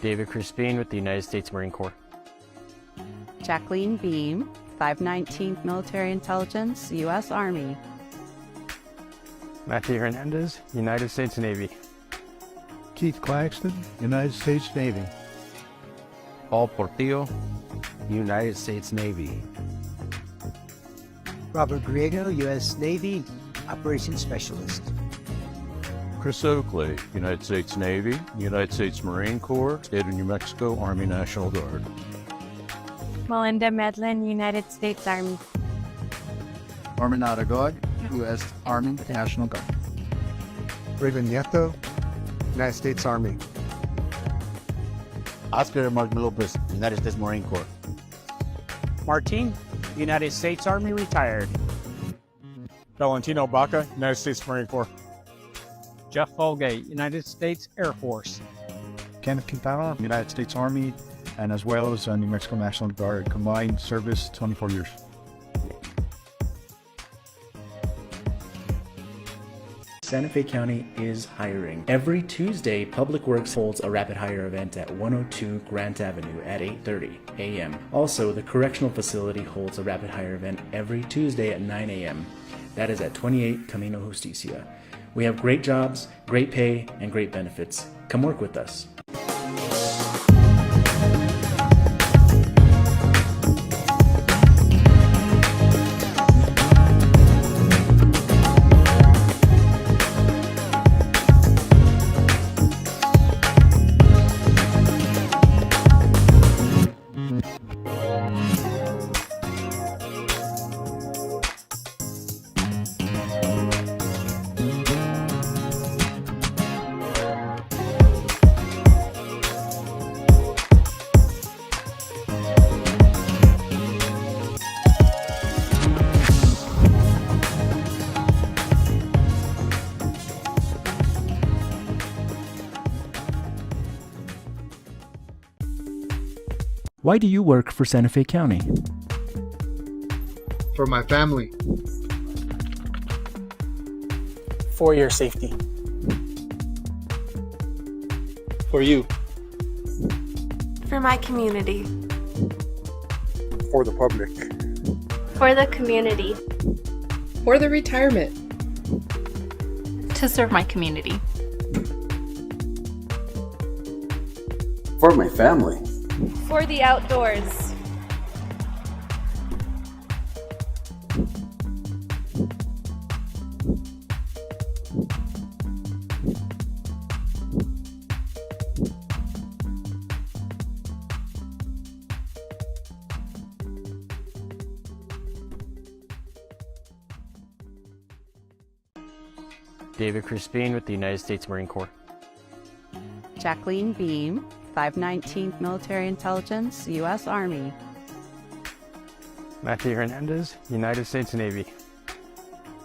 David Crispin with the United States Marine Corps. Jacqueline Beam, 519th Military Intelligence, U.S. Army. Matthew Hernandez, United States Navy. Keith Claxton, United States Navy. Paul Portillo, United States Navy. Robert Griego, U.S. Navy, Operations Specialist. Chris Oakley, United States Navy, United States Marine Corps, State of New Mexico Army National Guard. Melinda Medlin, United States Army. Norman Aragod, U.S. Army National Guard. Raven Nieto, United States Army. Oscar Martin Lopez, United States Marine Corps. Martin, United States Army, retired. Valentino Baca, United States Marine Corps. Jeff Folgate, United States Air Force. Kenneth Quintana, United States Army, and as well as New Mexico National Guard. Combined service, 24 years. Santa Fe County is hiring. Every Tuesday, Public Works holds a rapid hire event at 102 Grant Avenue at 8:30 a.m. Also, the Correctional Facility holds a rapid hire event every Tuesday at 9 a.m. That is at 28 Camino Justicia. We have great jobs, great pay, and great benefits. Come work with us. Why do you work for Santa Fe County? For my family. For your safety. For you. For my community. For the public. For the community. For the retirement. To serve my community. For my family. For the outdoors. David Crispin with the United States Marine Corps. Jacqueline Beam, 519th Military Intelligence, U.S. Army. Matthew Hernandez, United States Navy.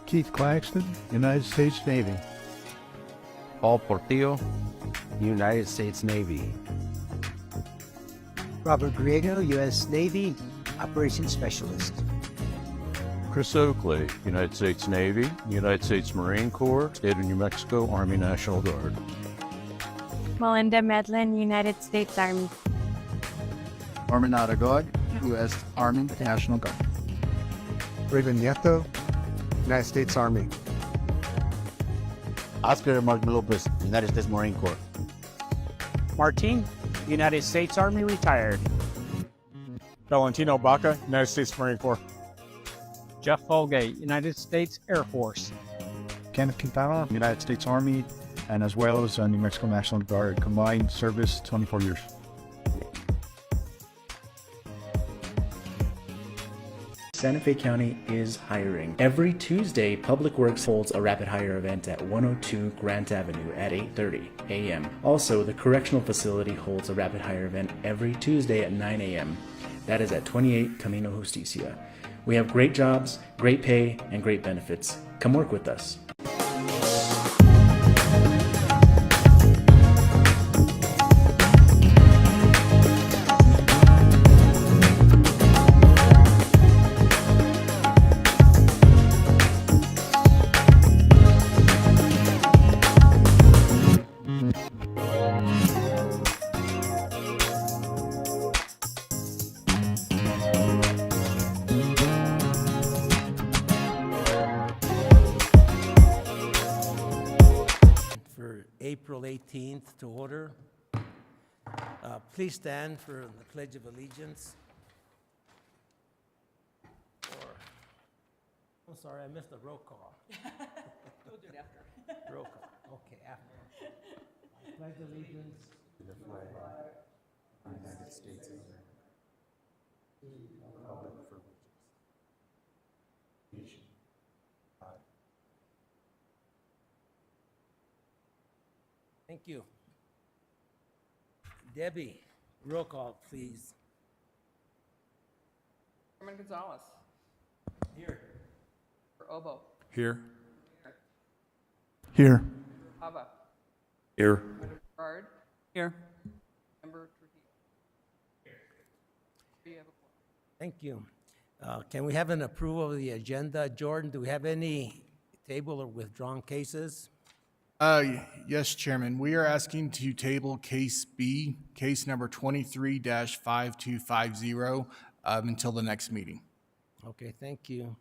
Keith Claxton, United States Navy. Paul Portillo, United States Navy. Robert Griego, U.S. Navy, Operations Specialist. Chris Oakley, United States Navy, United States Marine Corps, State of New Mexico Army National Guard. Melinda Medlin, United States Army. Norman Aragod, U.S. Army National Guard. Raven Nieto, United States Army. Oscar Martin Lopez, United States Marine Corps. Martin, United States Army, retired. Valentino Baca, United States Marine Corps. Jeff Folgate, United States Air Force. Kenneth Quintana, United States Army, and as well as New Mexico National Guard. Combined service, 24 years. Santa Fe County is hiring. Every Tuesday, Public Works holds a rapid hire event at 102 Grant Avenue at 8:30 a.m. Also, the Correctional Facility holds a rapid hire event every Tuesday at 9 a.m. That is at 28 Camino Justicia. We have great jobs, great pay, and great benefits. Come work with us. for April 18th to order. Please stand for the Pledge of Allegiance. I'm sorry, I missed the roll call. We'll do it after. Roll call, okay, after. Pledge allegiance to the flag of the United States of America. To the republic for which it stands, God. Thank you. Debbie, roll call, please. Chairman Gonzalez. Here. For Obo. Here. Here. Hava. Here. Gerard. Here. Member Trujillo. Here you have a quorum. Thank you. Can we have an approval of the agenda? Jordan, do we have any table or withdrawn cases? Yes, Chairman. We are asking to table Case B, case number 23-5250, until the next meeting. Okay, thank you.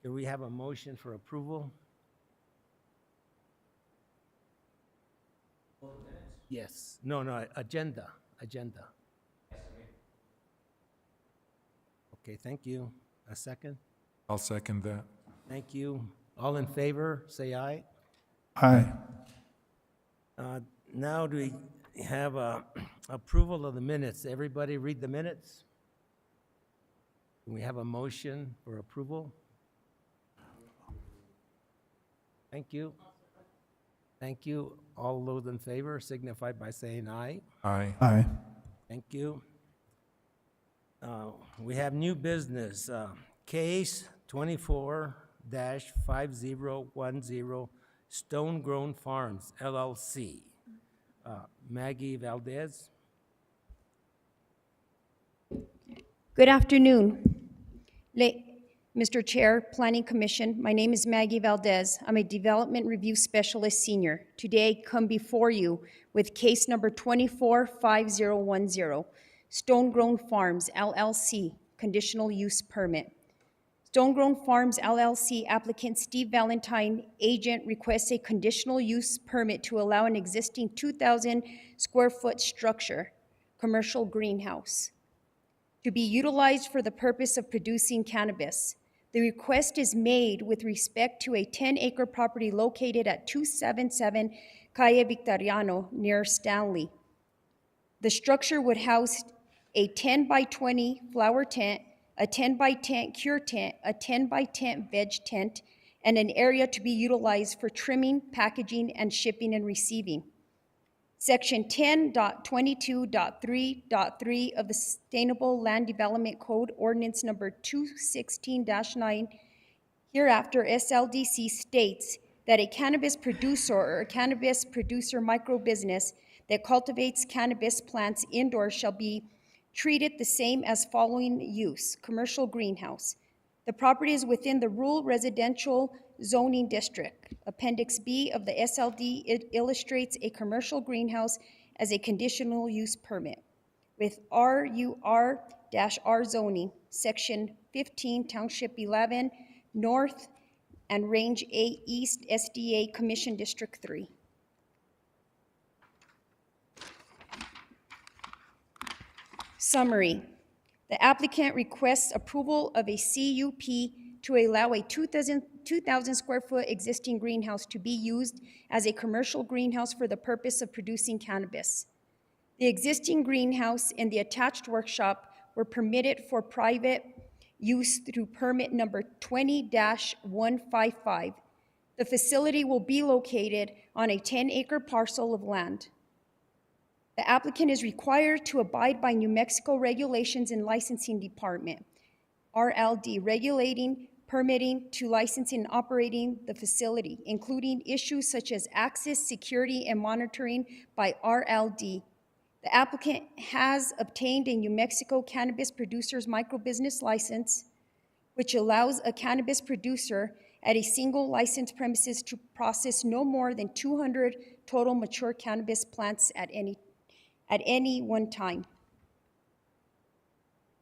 Do we have a motion for approval? Yes. No, agenda. Okay, thank you. A second? I'll second that. Thank you. All in favor, say aye. Aye. Now do we have approval of the minutes? Everybody read the minutes? Do we have a motion for approval? Thank you. Thank you. All those in favor signify by saying aye. Aye. Aye. Thank you. We have new business. Case 24-5010, Stone Grown Farms, LLC. Maggie Valdez. Good afternoon. Mr. Chair, Planning Commission, my name is Maggie Valdez. I'm a Development Review Specialist Senior. Today I come before you with case number 24-5010, Stone Grown Farms, LLC, Conditional Use Permit. Stone Grown Farms, LLC applicant Steve Valentine, agent, requests a conditional use permit to allow an existing 2,000 square foot structure, commercial greenhouse, to be utilized for the purpose of producing cannabis. The request is made with respect to a 10-acre property located at 277 Calle Victoriano near Stanley. The structure would house a 10 by 20 flower tent, a 10 by 10 cure tent, a 10 by 10 veg tent, and an area to be utilized for trimming, packaging, and shipping and receiving. Section 10.22.3.3 of the Sustainable Land Development Code, Ordinance Number 216-9, hereafter SLDC, states that a cannabis producer or a cannabis producer microbusiness that cultivates cannabis plants indoors shall be treated the same as following use: commercial greenhouse. The property is within the rural residential zoning district. Appendix B of the SLD illustrates a commercial greenhouse as a conditional use permit with RUR-R zoning, Section 15, Township 11, North and Range 8 East, SDA Commission District 3. Summary. The applicant requests approval of a CUP to allow a 2,000 square foot existing greenhouse to be used as a commercial greenhouse for the purpose of producing cannabis. The existing greenhouse and the attached workshop were permitted for private use through permit number 20-155. The facility will be located on a 10-acre parcel of land. The applicant is required to abide by New Mexico Regulations and Licensing Department, RLD, regulating, permitting to licensing and operating the facility, including issues such as access, security, and monitoring by RLD. The applicant has obtained a New Mexico Cannabis Producers Microbusiness License, which allows a cannabis producer at a single licensed premises to process no more than 200 total mature cannabis plants at any one time.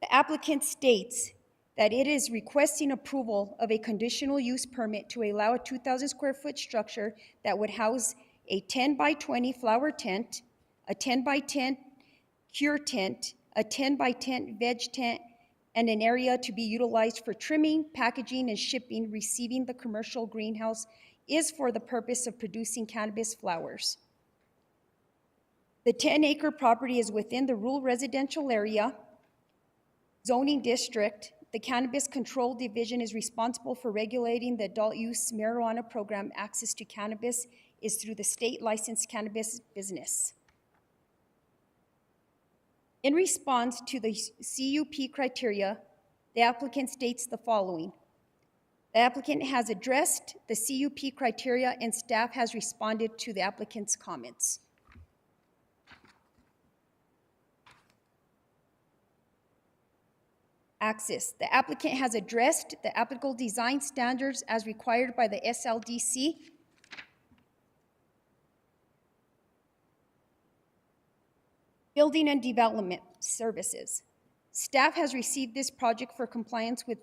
The applicant states that it is requesting approval of a conditional use permit to allow a 2,000 square foot structure that would house a 10 by 20 flower tent, a 10 by 10 cure tent, a 10 by 10 veg tent, and an area to be utilized for trimming, packaging, and shipping receiving the commercial greenhouse is for the purpose of producing cannabis flowers. The 10-acre property is within the rural residential area zoning district. The Cannabis Control Division is responsible for regulating the adult use marijuana program. Access to cannabis is through the state licensed cannabis business. In response to the CUP criteria, the applicant states the following. The applicant has addressed the CUP criteria and staff has responded to the applicant's comments. Access. The applicant has addressed the applicable design standards as required by the SLDC. Building and Development Services. Staff has received this project for compliance with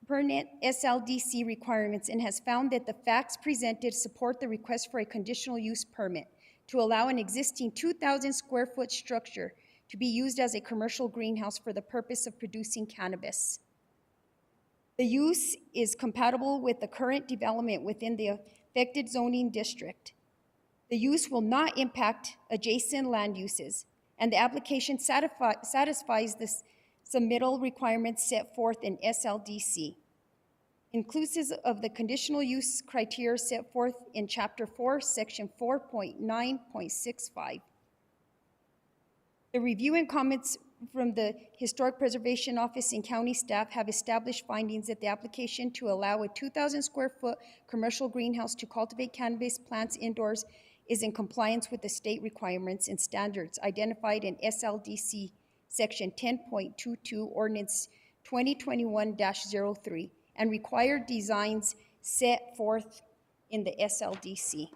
pertinent SLDC requirements and has found that the facts presented support the request for a conditional use permit to allow an existing 2,000 square foot structure to be used as a commercial greenhouse for the purpose of producing cannabis. The use is compatible with the current development within the affected zoning district. The use will not impact adjacent land uses, and the application satisfies the submittal requirements set forth in SLDC, inclusive of the conditional use criteria set forth in Chapter 4, Section 4.9.65. The review and comments from the Historic Preservation Office and county staff have established findings that the application to allow a 2,000 square foot commercial greenhouse to cultivate cannabis plants indoors is in compliance with the state requirements and standards identified in SLDC Section 10.22 Ordinance 2021-03 and required designs set forth in the SLDC.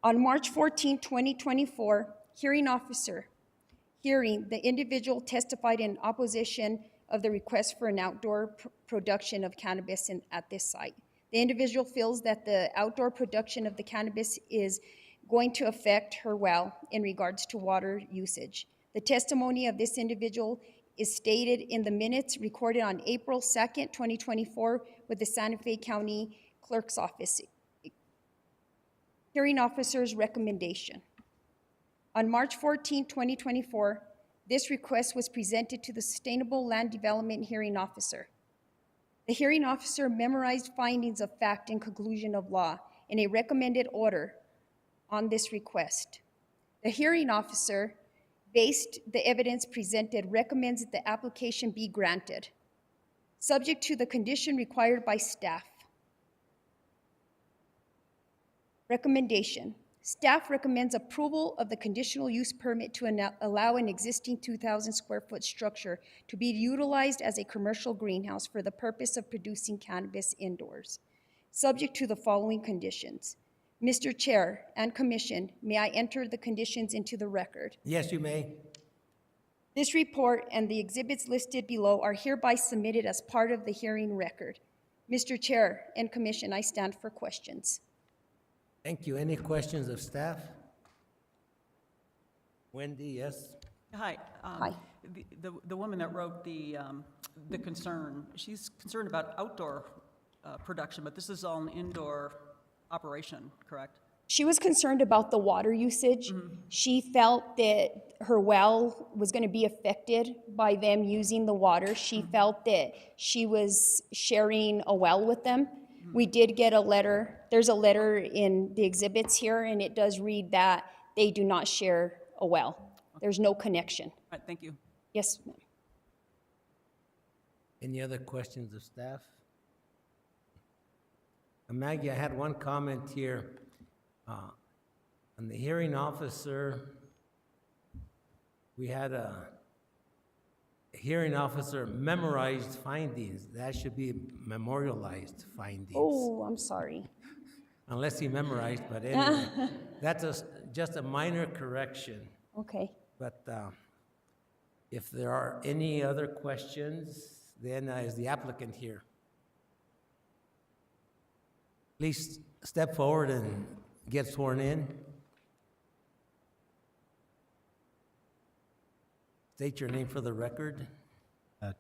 On March 14, 2024, hearing officer hearing, the individual testified in opposition of the request for an outdoor production of cannabis at this site. The individual feels that the outdoor production of the cannabis is going to affect her well in regards to water usage. The testimony of this individual is stated in the minutes recorded on April 2nd, 2024 with the Santa Fe County Clerk's Office. Hearing officer's recommendation. On March 14, 2024, this request was presented to the Sustainable Land Development Hearing Officer. The hearing officer memorized findings of fact and conclusion of law in a recommended order on this request. The hearing officer, based the evidence presented, recommends that the application be granted, subject to the condition required by staff. Recommendation. Staff recommends approval of the conditional use permit to allow an existing 2,000 square foot structure to be utilized as a commercial greenhouse for the purpose of producing cannabis indoors, subject to the following conditions. Mr. Chair and Commission, may I enter the conditions into the record? Yes, you may. This report and the exhibits listed below are hereby submitted as part of the hearing record. Mr. Chair and Commission, I stand for questions. Thank you. Any questions of staff? Wendy, yes? Hi. Hi. The woman that wrote the concern, she's concerned about outdoor production, but this is all an indoor operation, correct? She was concerned about the water usage. She felt that her well was going to be affected by them using the water. She felt that she was sharing a well with them. We did get a letter. There's a letter in the exhibits here, and it does read that they do not share a well. There's no connection. All right, thank you. Yes, ma'am. Any other questions of staff? Maggie, I had one comment here. On the hearing officer, we had a hearing officer memorized findings. That should be memorialized findings. Oh, I'm sorry. Unless he memorized, but anyway, that's just a minor correction. Okay. But if there are any other questions, then is the applicant here? Please step forward and get sworn in. State your name for the record.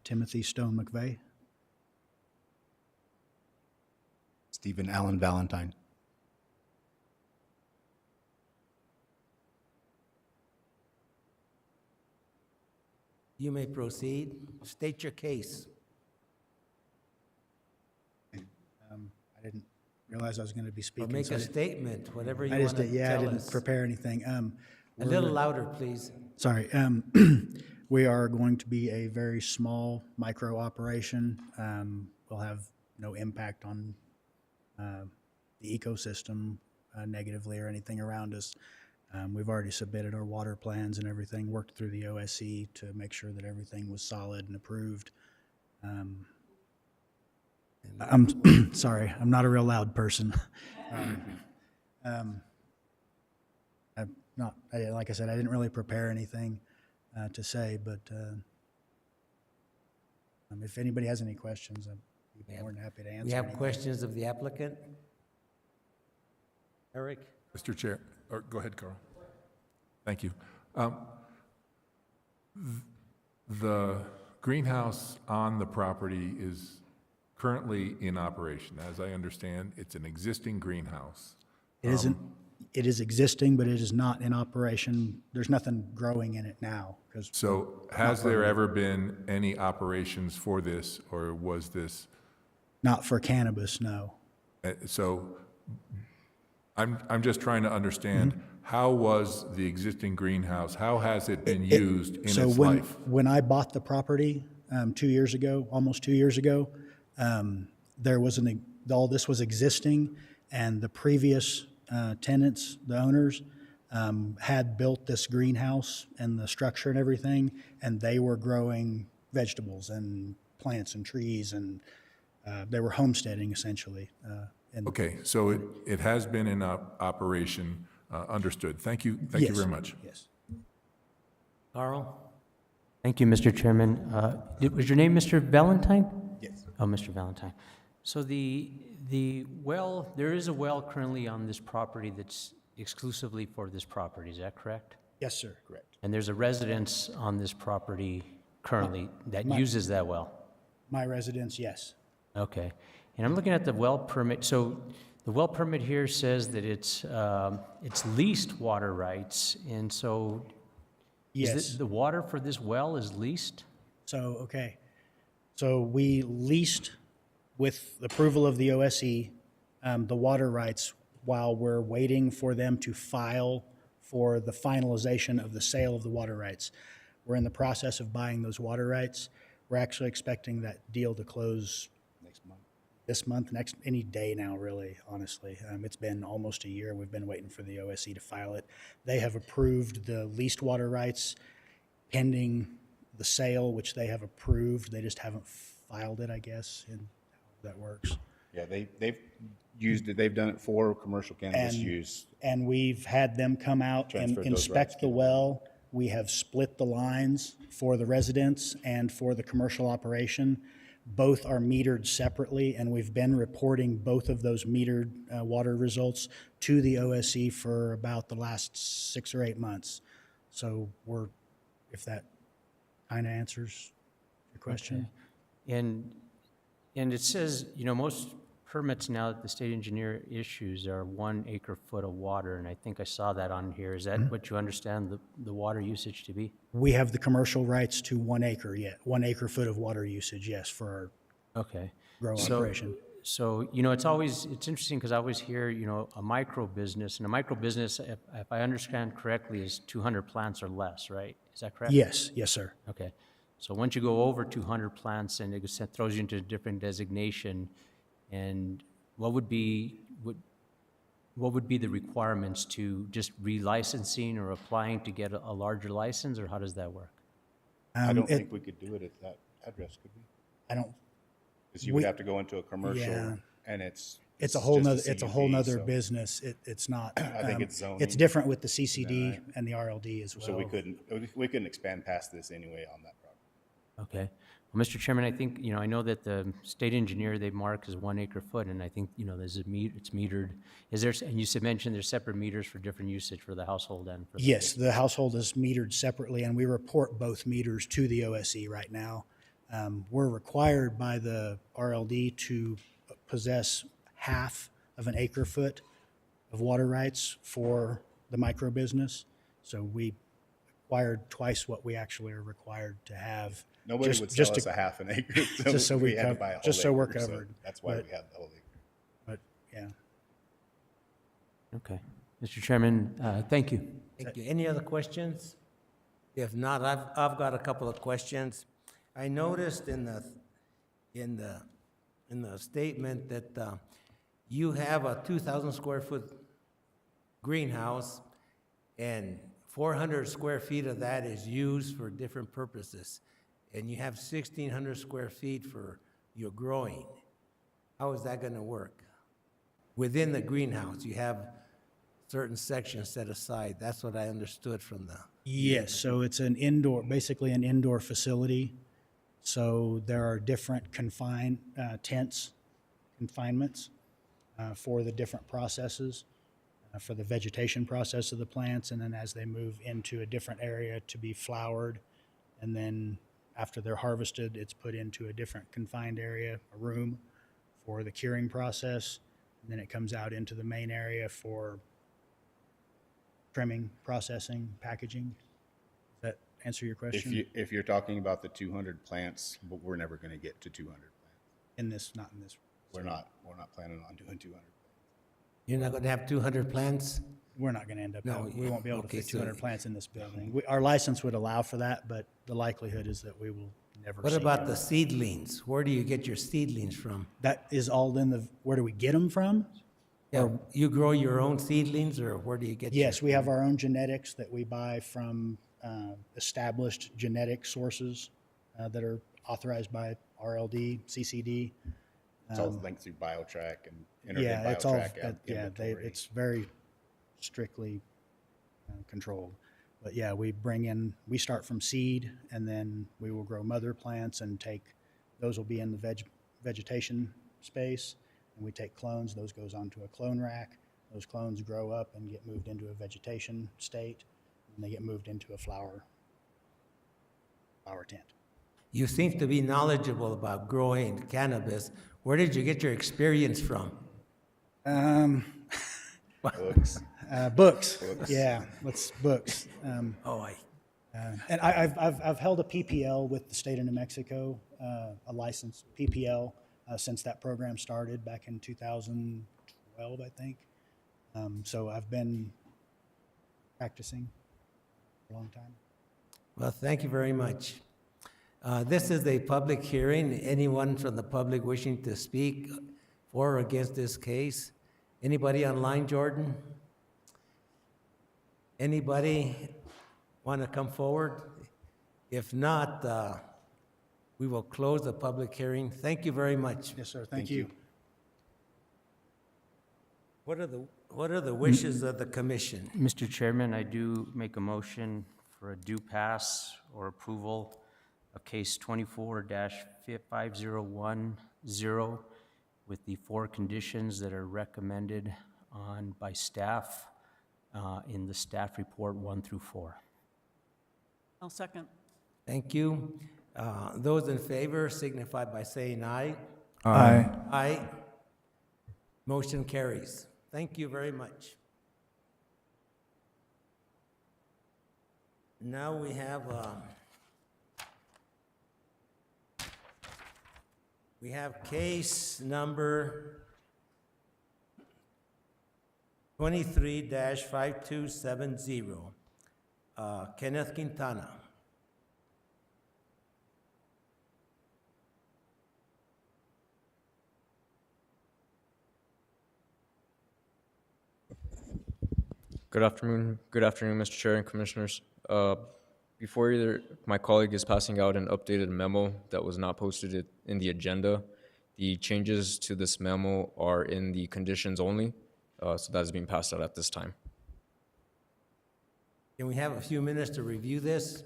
Timothy Stone McVeigh. Stephen Allen Valentine. You may proceed. State your case. I didn't realize I was going to be Or speaking. make so I a didn't- statement, whatever you I want just to did, yeah, I tell didn't us. prepare anything. A we're- little louder, please. Sorry. We are going to be a very small micro operation. We'll have no impact on the ecosystem negatively or anything around us. We've already submitted our water plans and everything, worked through the OSC to make sure that everything was solid and approved. I'm sorry, I'm not a real loud person. I'm not, like I said, I didn't really prepare anything to say, but if anybody has any questions, I'd be more than happy to answer. We have anything. questions of the applicant? Eric? Mr. Chair, or go ahead, Carl. Thank you. The greenhouse on the property is currently in operation. As I understand, it's an existing greenhouse. It isn't. It is existing, but it is not in operation. There's nothing growing in it now. So has there ever been any operations for this, or was this? Not for cannabis, no. So I'm just trying to understand, how was the existing greenhouse, how has it been used in its life? When I bought the property 2 years ago, almost 2 years ago, there was all this was existing, and the previous tenants, the owners, had built this greenhouse and the structure and everything, and they were growing vegetables and plants and trees, and they were homesteading essentially. Okay, so it has been in operation, understood. Thank you very much. Yes. Carl? Thank you, Mr. Chairman. Was your name Mr. Valentine? Yes. Oh, Mr. Valentine. So the well, there is a well currently on this property that's exclusively for this property, is that correct? Yes, sir, correct. And there's a residence on this property currently that uses that well? My residence, yes. Okay. And I'm looking at the well permit. So the well permit here says that it's leased water rights, and so Yes. the water for this well is leased? So, okay. So we leased, with approval of the OSE, the water rights while we're waiting for them to file for the finalization of the sale of the water rights. We're in the process of buying those water rights. We're actually expecting that deal to close this month, any day now, really, honestly. It's been almost a year. We've been waiting for the OSE to file it. They have approved the leased water rights pending the sale, which they have approved. They just haven't filed it, I guess, and how that works. Yeah, they've used it. They've done it for commercial cannabis use. And we've had them come out and Transferred those inspect rights. the well. We have split the lines for the residents and for the commercial operation. Both are metered separately, and we've been reporting both of those metered water results to the OSE for about the last 6 or 8 months. So if that kind of answers your question. Okay. And it says, most permits now that the state engineer issues are 1 acre-foot of water, and I think I saw that on here. Is that what you understand the water usage to be? We have the commercial rights to 1 acre, 1 acre-foot of water usage, yes, for our grow operation. So, it's interesting because I always hear, a micro business, and a micro business, if I understand correctly, is 200 plants or less, right? Is that correct? Yes, sir. Okay. So once you go over 200 plants, and it throws you into a different designation, and what would be the requirements to just relicensing or applying to get a larger license, or how does that work? I don't think we could do it at that address, could we? I don't. Because you would have to go into a commercial, and it's a whole nother. just a It's a CUP, whole nother so business. It's not. I think it's zoning. It's different with the CCD and the RLD as well. So we couldn't expand past this anyway on that property. Okay. Well, Mr. Chairman, I think, I know that the state engineer, they mark as 1 acre foot, and I think, there's it's metered. Is there, and you mentioned there's separate meters for different usage for the household and for the... Yes, the household is metered separately, and we report both meters to the OSE right now. We're required by the RLD to possess half of an acre foot of water rights for the micro business. So we acquired twice what we actually are required to have. Nobody would sell us a half an acre. Just so we had to buy a whole just so we're acre, so covered. that's why But- we have the whole acre. But, yeah. Okay. Mr. Chairman, thank you. Thank you. Any other questions? If not, I've got a couple of questions. I noticed in the statement that you have a 2,000 square foot greenhouse, and 400 square feet of that is used for different purposes, and you have 1,600 square feet for your growing. How is that going to work? Within the greenhouse, you have certain sections set aside. That's what I understood from the... Yes, so it's an indoor, basically an indoor facility. So there are different confinements for the different processes, for the vegetation process of the plants, and then as they move into a different area to be flowered, and then after they're harvested, it's put into a different confined area, a room, for the curing process, and then it comes out into the main area for trimming, processing, packaging. Does that answer your question? If you're talking about the 200 plants, but we're never going to get to 200 plants. Not in this. We're not planning on doing 200. You're not going to have 200 plants? We're not going to end up, No, we won't be able to okay, fit so- 200 plants in this building. Our license would allow for that, but the likelihood is that we will never What see about it. the seedlings? Where do you get your seedlings from? That is all in the, where do we get them from? Yeah, you grow your own seedlings, or where do you get? Yes, we have our own genetics that we buy from established genetic sources that are authorized by RLD, CCD. It's all linked through BioTrack and entered in Yeah, it's all, BioTrack inventory. it's very strictly controlled. But yeah, we start from seed, and then we will grow mother plants and those will be in the vegetation space, and we take clones, those goes onto a clone rack. Those clones grow up and get moved into a vegetation state, and they get moved into a flower tent. You seem to be knowledgeable about growing cannabis. Where did you get your experience from? Books. Books. Yeah, books. And And I've held a PPL with the state of New Mexico, a licensed PPL, since that program started back in 2012, I think. So I've been practicing for a long time. Well, thank you very much. This is a public hearing. Anyone from the public wishing to speak for or against this case? Anybody online, Jordan? Anybody want to come forward? If not, we will close the public hearing. Thank you very much. Yes, sir. Thank you. What are the wishes of the commission? Mr. Chairman, I do make a motion for a due pass or approval of case 24-5010 with the 4 conditions that are recommended by staff in the staff report 1 through 4. I'll second. Thank you. Those in favor signify by saying aye. Aye. Aye. Motion carries. Thank you very much. Now we have case number 23-5270, Kenneth Quintana. Good afternoon, Mr. Chair and Commissioners. Before my colleague is passing out an updated memo that was not posted in the agenda. The changes to this memo are in the conditions only, so that is being passed out at this time. Can we have a few minutes to review this?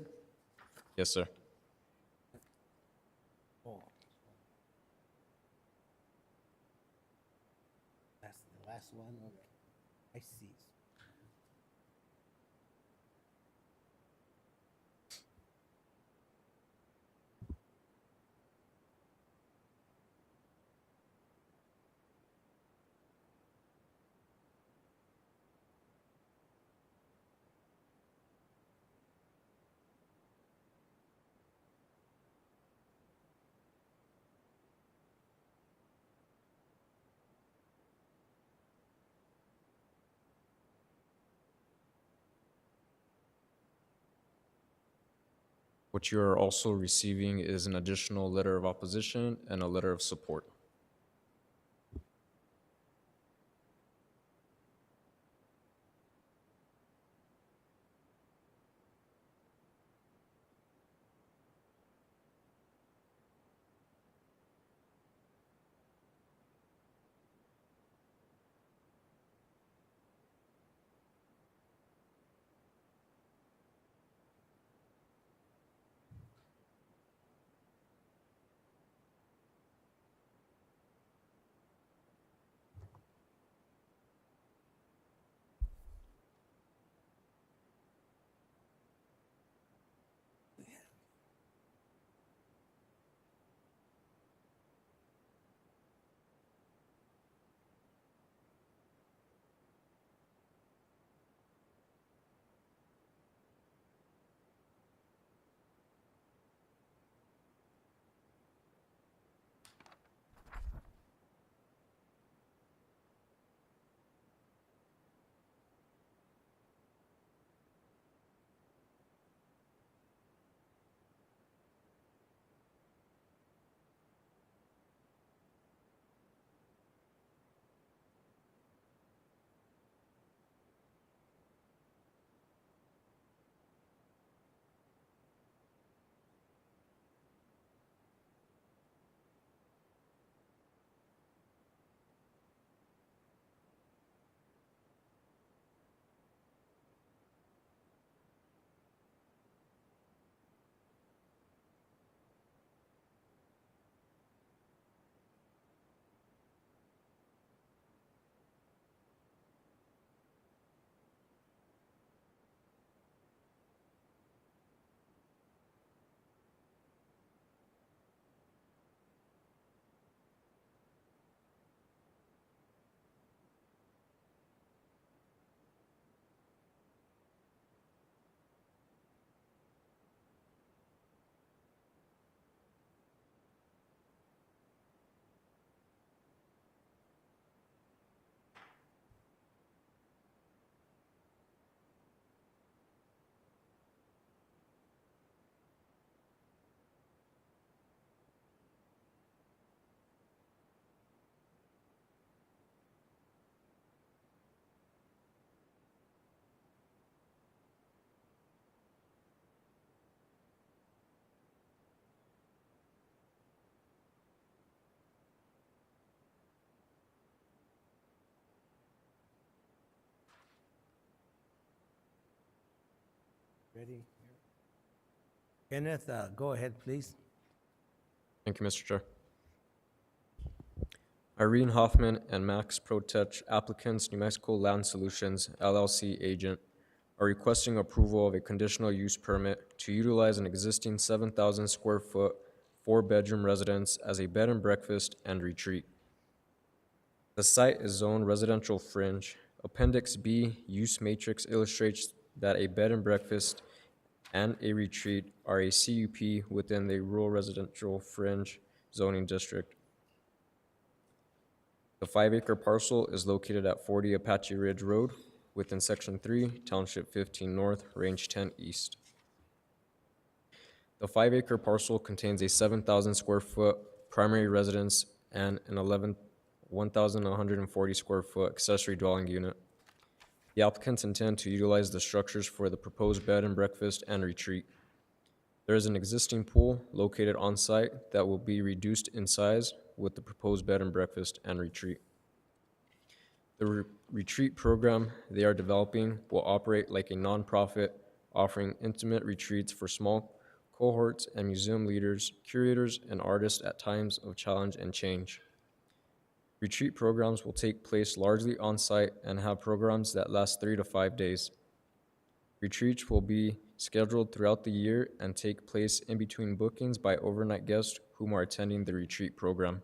Yes, sir. last one, okay. I see. What you are also receiving is an additional letter of opposition and a letter of support. Ready? Kenneth, go ahead, please. Thank you, Mr. Chair. Irene Hoffman and Max Protech, applicants, New Mexico Land Solutions, LLC agent, are requesting approval of a conditional use permit to utilize an existing 7,000 square foot, 4-bedroom residence as a bed and breakfast and retreat. The site is zoned residential fringe. Appendix B use matrix illustrates that a bed and breakfast and a retreat are a CUP within the rural residential fringe zoning district. The 5-acre parcel is located at 40 Apache Ridge Road within Section 3, Township 15 North, Range 10 East. The 5-acre parcel contains a 7,000 square foot primary residence and an 1,140 square foot accessory dwelling unit. The applicants intend to utilize the structures for the proposed bed and breakfast and retreat. There is an existing pool located on site that will be reduced in size with the proposed bed and breakfast and retreat. The retreat program they are developing will operate like a nonprofit, offering intimate retreats for small cohorts and museum leaders, curators, and artists at times of challenge and change. Retreat programs will take place largely on-site and have programs that last 3 to 5 days. Retreats will be scheduled throughout the year and take place in between bookings by overnight guests whom are attending the retreat program.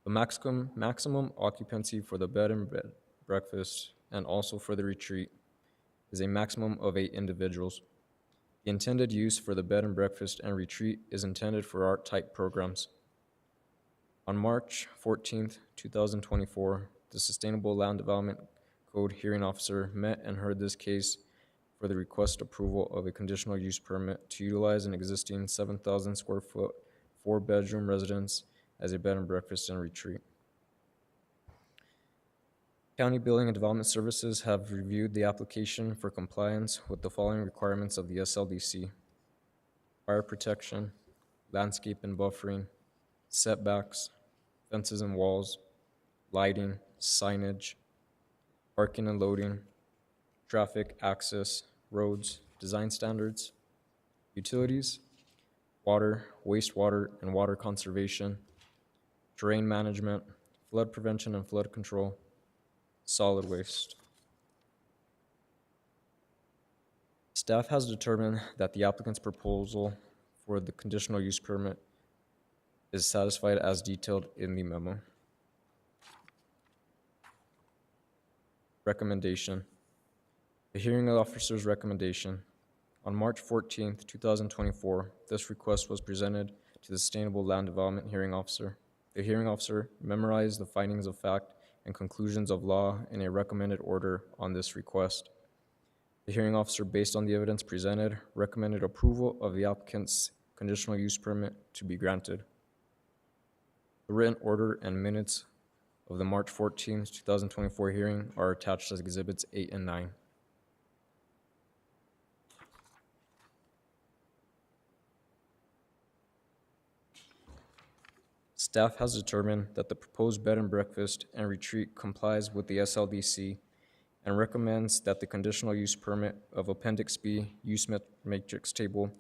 The maximum occupancy for the bed and breakfast and also for the retreat is a maximum of 8 individuals. The intended use for the bed and breakfast and retreat is intended for art-type programs. On March 14th, 2024, the Sustainable Land Development Code hearing officer met and heard this case for the request approval of a conditional use permit to utilize an existing 7,000 square foot, 4-bedroom residence as a bed and breakfast and retreat. County Building and Development Services have reviewed the application for compliance with the following requirements of the SLDC: fire protection, landscape and buffering, setbacks, fences and walls, lighting, signage, parking and loading, traffic access, roads, design standards, utilities, water, wastewater and water conservation, terrain management, flood prevention and flood control, solid waste. Staff has determined that the applicant's proposal for the conditional use permit is satisfied as detailed in the memo. Recommendation. The hearing officer's recommendation. On March 14th, 2024, this request was presented to the Sustainable Land Development hearing officer. The hearing officer memorized the findings of fact and conclusions of law in a recommended order on this request. The hearing officer, based on the evidence presented, recommended approval of the applicant's conditional use permit to be granted. The written order and minutes of the March 14, 2024 hearing are attached as Exhibits 8 and 9. Staff has determined that the proposed bed and breakfast and retreat complies with the SLDC and recommends that the conditional use permit of Appendix B use matrix table,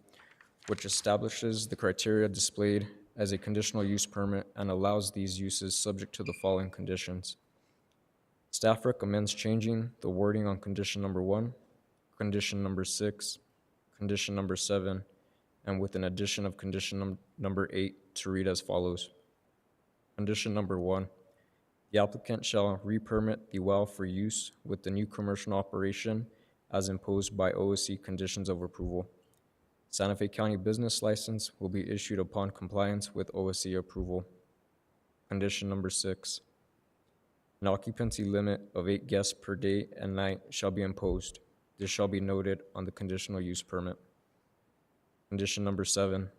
which establishes the criteria displayed as a conditional use permit and allows these uses subject to the following conditions. Staff recommends changing the wording on condition number 1, condition number 6, condition number 7, and with an addition of condition number 8 to read as follows. Condition number 1, the applicant shall re-permit the well for use with the new commercial operation as imposed by OSC conditions of approval. Santa Fe County business license will be issued upon compliance with OSC approval. Condition number 6, an occupancy limit of 8 guests per day and night shall be imposed. This shall be noted on the conditional use permit. Condition number 7,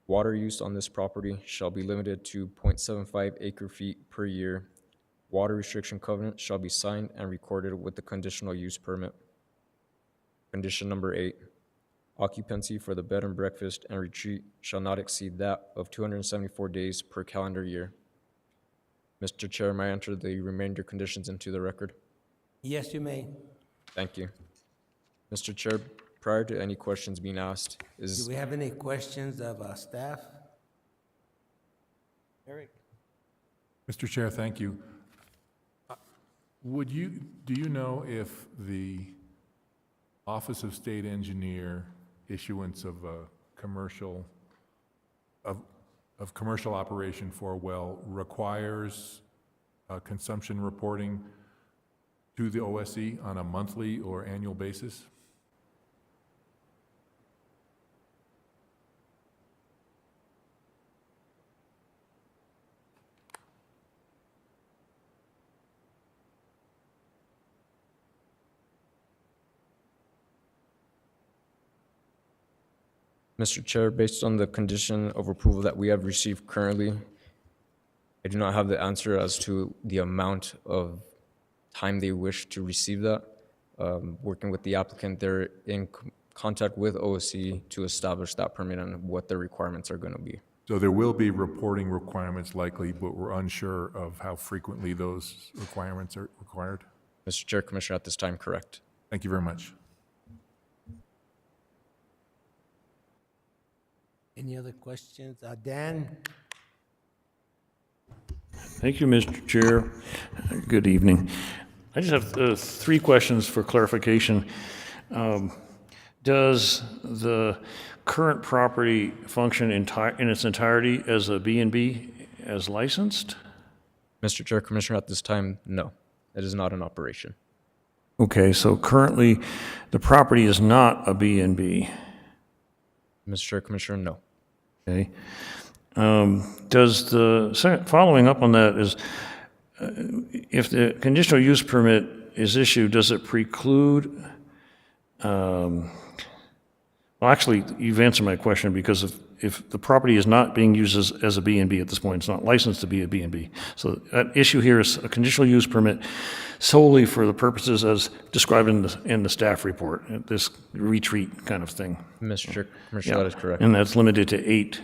water use on this property shall be limited to 0.75 acre-feet per year. Water restriction covenant shall be signed and recorded with the conditional use permit. Condition number 8, occupancy for the bed and breakfast and retreat shall not exceed that of 274 days per calendar year. Mr. Chair, may I enter the remainder conditions into the record? Yes, you may. Thank you. Mr. Chair, prior to any questions being asked, Do we have any questions of staff? Eric? Mr. Chair, thank you. Do you know if the Office of State Engineer issuance of a commercial operation for a well requires consumption reporting to the OSC on a monthly or annual basis? Mr. Chair, based on the condition of approval that we have received currently, I do not have the answer as to the amount of time they wish to receive that. Working with the applicant, they're in contact with OSC to establish that permit and what the requirements are going to be. So there will be reporting requirements likely, but we're unsure of how frequently those requirements are required? Mr. Chair, Commissioner, at this time, correct. Thank you very much. Any other questions? Dan? Thank you, Mr. Chair. Good evening. I just have 3 questions for clarification. Does the current property function in its entirety as a B&B as licensed? Mr. Chair, Commissioner, at this time, no. It is not in operation. Okay, so currently the property is not a B&B. Mr. Chair, Commissioner, no. Okay. Does following up on that is, if the conditional use permit is issued, does it preclude, well, actually, you've answered my question, because if the property is not being used as a B&B at this point, it's not licensed to be a B&B. So that issue here is a conditional use permit solely for the purposes as described in the staff report, this retreat kind of thing. Mr. Chair, Commissioner, that is correct. And that's limited to 8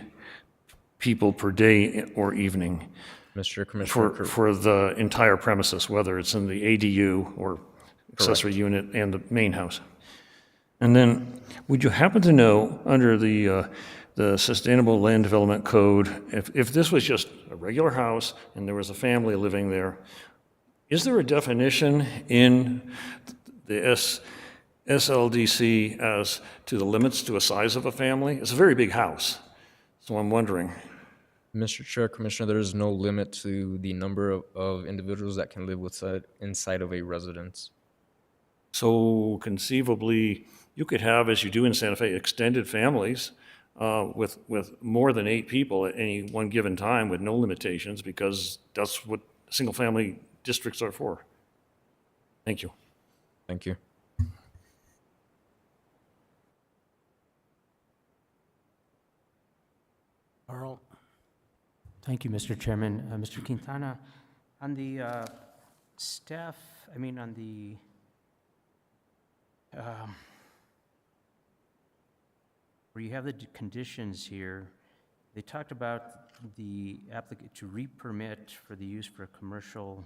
people per day or evening. Mr. Chair, Commissioner, For the entire premises, whether it's in the ADU or accessory unit and the main house. And then, would you happen to know, under the Sustainable Land Development Code, if this was just a regular house and there was a family living there, is there a definition in the SLDC as to the limits to a size of a family? It's a very big house, so I'm wondering. Mr. Chair, Commissioner, there is no limit to the number of individuals that can live inside of a residence. So conceivably, you could have, as you do in Santa Fe, extended families with more than 8 people at any one given time with no limitations, because that's what single-family districts are for. Thank you. Thank you. Carl? Thank you, Mr. Chairman. Mr. Quintana, on the staff, on the where you have the conditions here, they talked about the applicant to re-permit for the use for commercial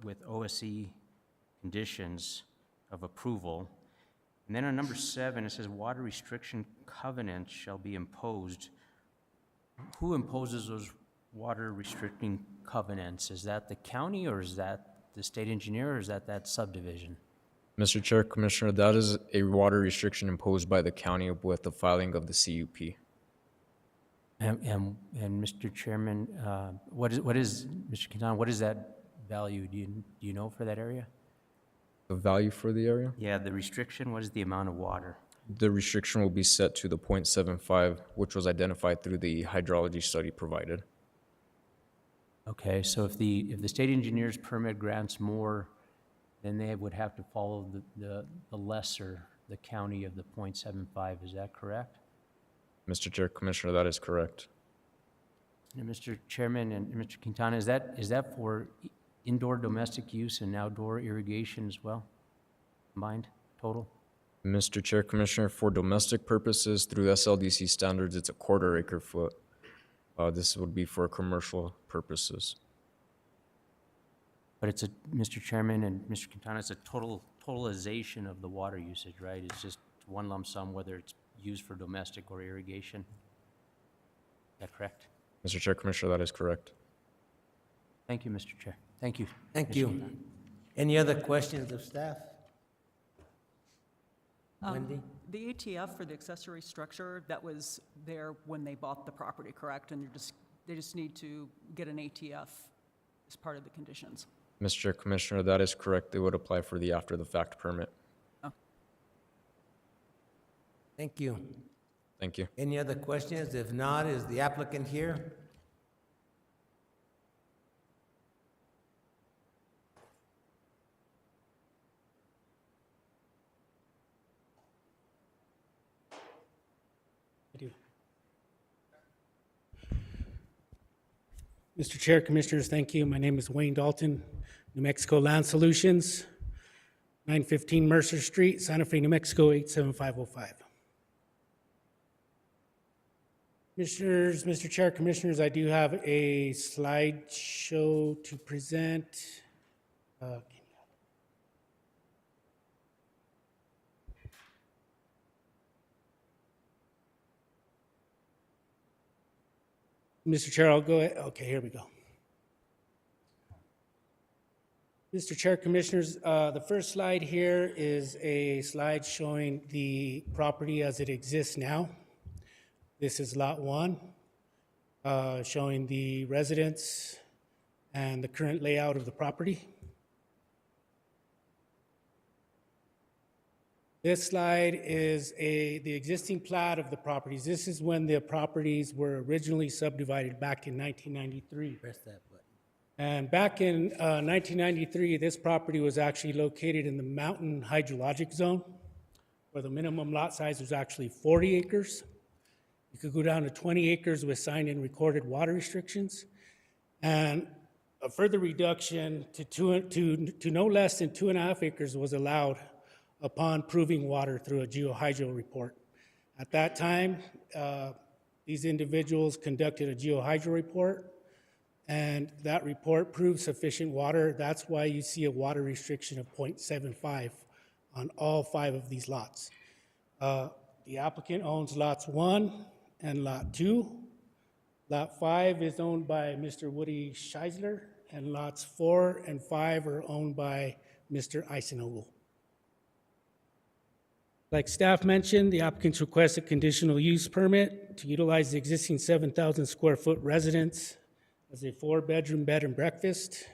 with OSE conditions of approval. And then on number 7, it says water restriction covenants shall be imposed. Who imposes those water restricting covenants? Is that the county, or is that the state engineer, or is that subdivision? Mr. Chair, Commissioner, that is a water restriction imposed by the county with the filing of the CUP. And Mr. Chairman, what is Mr. Quintana, what is that value? Do you know for that area? The value for the area? Yeah, the restriction, what is the amount of water? The restriction will be set to the 0.75, which was identified through the hydrology study provided. Okay, so if the state engineer's permit grants more, then they would have to follow the lesser, the county of the 0.75, is that correct? Mr. Chair, Commissioner, that is correct. And Mr. Chairman and Mr. Quintana, is that for indoor domestic use and outdoor irrigation as well, combined, total? Mr. Chair, Commissioner, for domestic purposes, through SLDC standards, it's a 1/4 acre foot. This would be for commercial purposes. But it's Mr. Chairman and Mr. Quintana, it's a totalization of the water usage, right? It's just one lump sum, whether it's used for domestic or irrigation. Is that correct? Mr. Chair, Commissioner, that is correct. Thank you, Mr. Chair. Thank you. Thank you. Any other questions of staff? Wendy? The ATF for the accessory structure, that was there when they bought the property, correct? And they just need to get an ATF as part of the conditions. Mr. Chair, Commissioner, that is correct. They would apply for the after-the-fact permit. Oh. Thank you. Thank you. Any other questions? If not, is the applicant here? Mr. Chair, Commissioners, thank you. My name is Wayne Dalton, New Mexico Land Solutions, 915 Mercer Street, Santa Fe, New Mexico, 87505. Commissioners, Mr. Chair, Commissioners, I do have a slideshow to present. Mr. Chair, I'll go ahead. Okay, here we go. Mr. Chair, Commissioners, the first slide here is a slide showing the property as it exists now. This is Lot 1, showing the residence and the current layout of the property. This slide is the existing plat of the properties. This is when the properties were originally subdivided back in 1993. Press that button. And back in 1993, this property was actually located in the mountain hydrologic zone, where the minimum lot size was actually 40 acres. You could go down to 20 acres with signed and recorded water restrictions. And a further reduction to no less than 2.5 acres was allowed upon proving water through a geohydro report. At that time, these individuals conducted a geohydro report, and that report proved sufficient water. That's why you see a water restriction of 0.75 on all 5 of these lots. The applicant owns lots 1 and lot 2. Lot 5 is owned by Mr. Woody Scheisler, and lots 4 and 5 are owned by Mr. Eisenhogel. Like staff mentioned, the applicants request a conditional use permit to utilize the existing 7,000 square foot residence as a 4-bedroom bed and breakfast.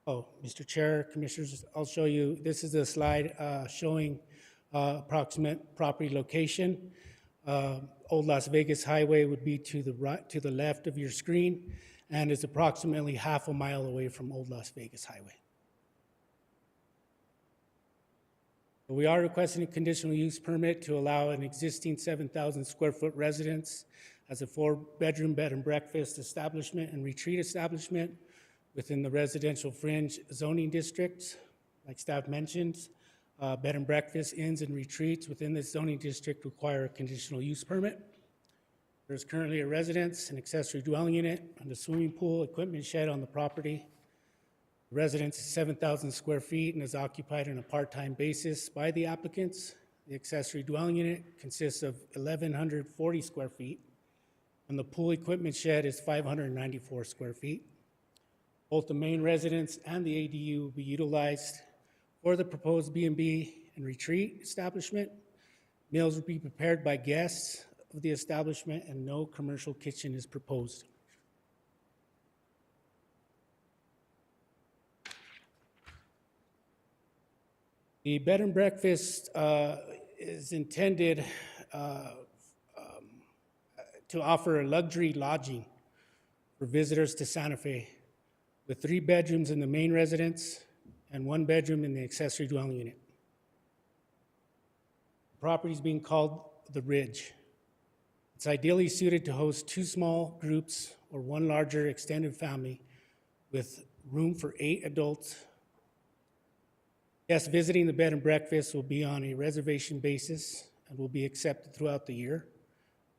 Oh, Mr. Chair, Commissioners, I'll show you, this is a slide showing approximate property location. Old Las Vegas Highway would be to the right, to the left of your screen, and is approximately half a mile away from Old Las Vegas Highway. We are requesting a conditional use permit to allow an existing 7,000 square foot residence as a 4-bedroom bed and breakfast establishment and retreat establishment within the residential fringe zoning districts. Like staff mentioned, bed and breakfast, inns, and retreats within this zoning district require a conditional use permit. There's currently a residence, an accessory dwelling unit, and a swimming pool equipment shed on the property. The residence is 7,000 square feet and is occupied on a part-time basis by the applicants. The accessory dwelling unit consists of 1,140 square feet, and the pool equipment shed is 594 square feet. Both the main residence and the ADU will be utilized for the proposed B&B and retreat establishment. Meals will be prepared by guests of the establishment, and no commercial kitchen is proposed. The bed and breakfast is intended to offer a luxury lodging for visitors to Santa Fe, with 3 bedrooms in the main residence and 1 bedroom in the accessory dwelling unit. The property is being called The Ridge. It's ideally suited to host 2 small groups or 1 larger extended family with room for 8 adults. Guests visiting the bed and breakfast will be on a reservation basis and will be accepted throughout the year.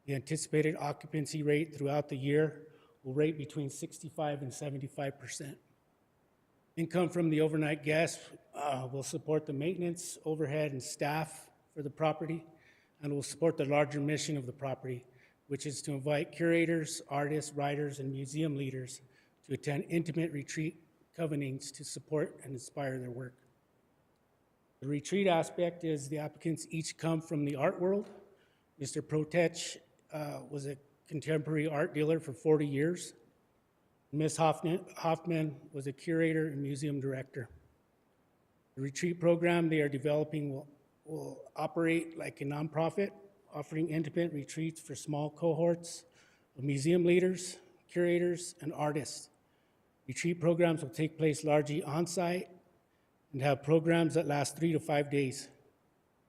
The anticipated occupancy rate throughout the year will rate between 65% and 75%. Income from the overnight guests will support the maintenance, overhead, and staff for the property, and will support the larger mission of the property, which is to invite curators, artists, writers, and museum leaders to attend intimate retreat covenings to support and inspire their work. The retreat aspect is the applicants each come from the art world. Mr. Protech was a contemporary art dealer for 40 years. Ms. Hoffman was a curator and museum director. The retreat program they are developing will operate like a nonprofit, offering intimate retreats for small cohorts of museum leaders, curators, and artists. Retreat programs will take place largely on-site and have programs that last 3 to 5 days.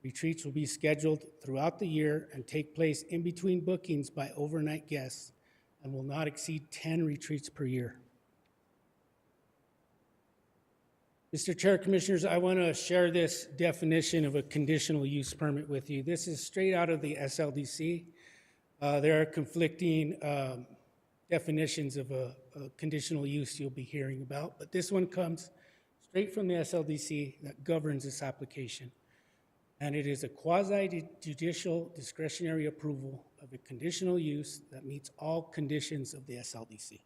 Retreats will be scheduled throughout the year and take place in between bookings by overnight guests and will not exceed 10 retreats per year. Mr. Chair, Commissioners, I want to share this definition of a conditional use permit with you. This is straight out of the SLDC. There are conflicting definitions of a conditional use you'll be hearing about, but this one comes straight from the SLDC that governs this application. And it is a quasi-judicial discretionary approval of a conditional use that meets all conditions of the SLDC.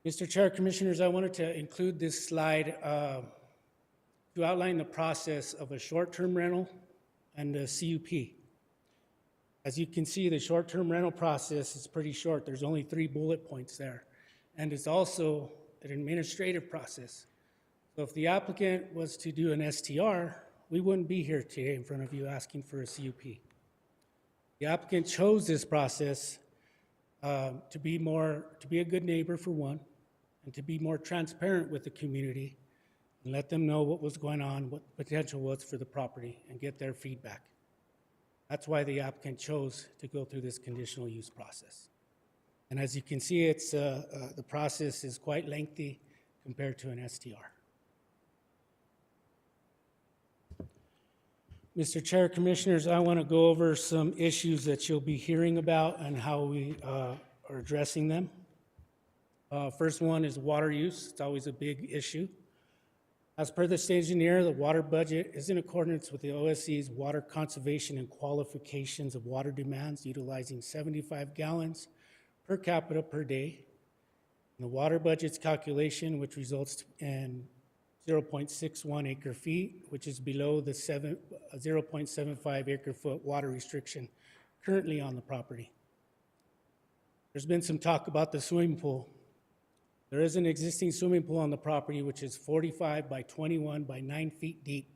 Mr. Chair, Commissioners, I wanted to include this slide to outline the process of a short-term rental and a CUP. As you can see, the short-term rental process is pretty short. There's only 3 bullet points there. And it's also an administrative process. So if the applicant was to do an STR, we wouldn't be here today in front of you asking for a CUP. The applicant chose this process to be a good neighbor for one, and to be more transparent with the community and let them know what was going on, what the potential was for the property, and get their feedback. That's why the applicant chose to go through this conditional use process. And as you can see, it's, the process is quite lengthy compared to an STR. Mr. Chair, Commissioners, I want to go over some issues that you'll be hearing about and how we are addressing them. First one is water use. It's always a big issue. As per the state engineer, the water budget is in accordance with the OSC's water conservation and qualifications of water demands, utilizing 75 gallons per capita per day. And the water budget's calculation, which results in 0.61 acre feet, which is below the 0.75 acre foot water restriction currently on the property. There's been some talk about the swimming pool. There is an existing swimming pool on the property which is 45 by 21 by 9 feet deep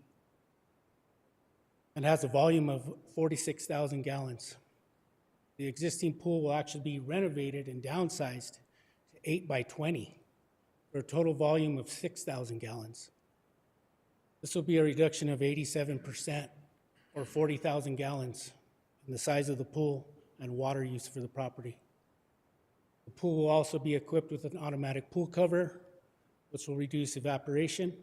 and has a volume of 46,000 gallons. The existing pool will actually be renovated and downsized to 8 by 20 for a total volume of 6,000 gallons. This will be a reduction of 87% or 40,000 gallons in the size of the pool and water use for the property. The pool will also be equipped with an automatic pool cover, which will reduce evaporation.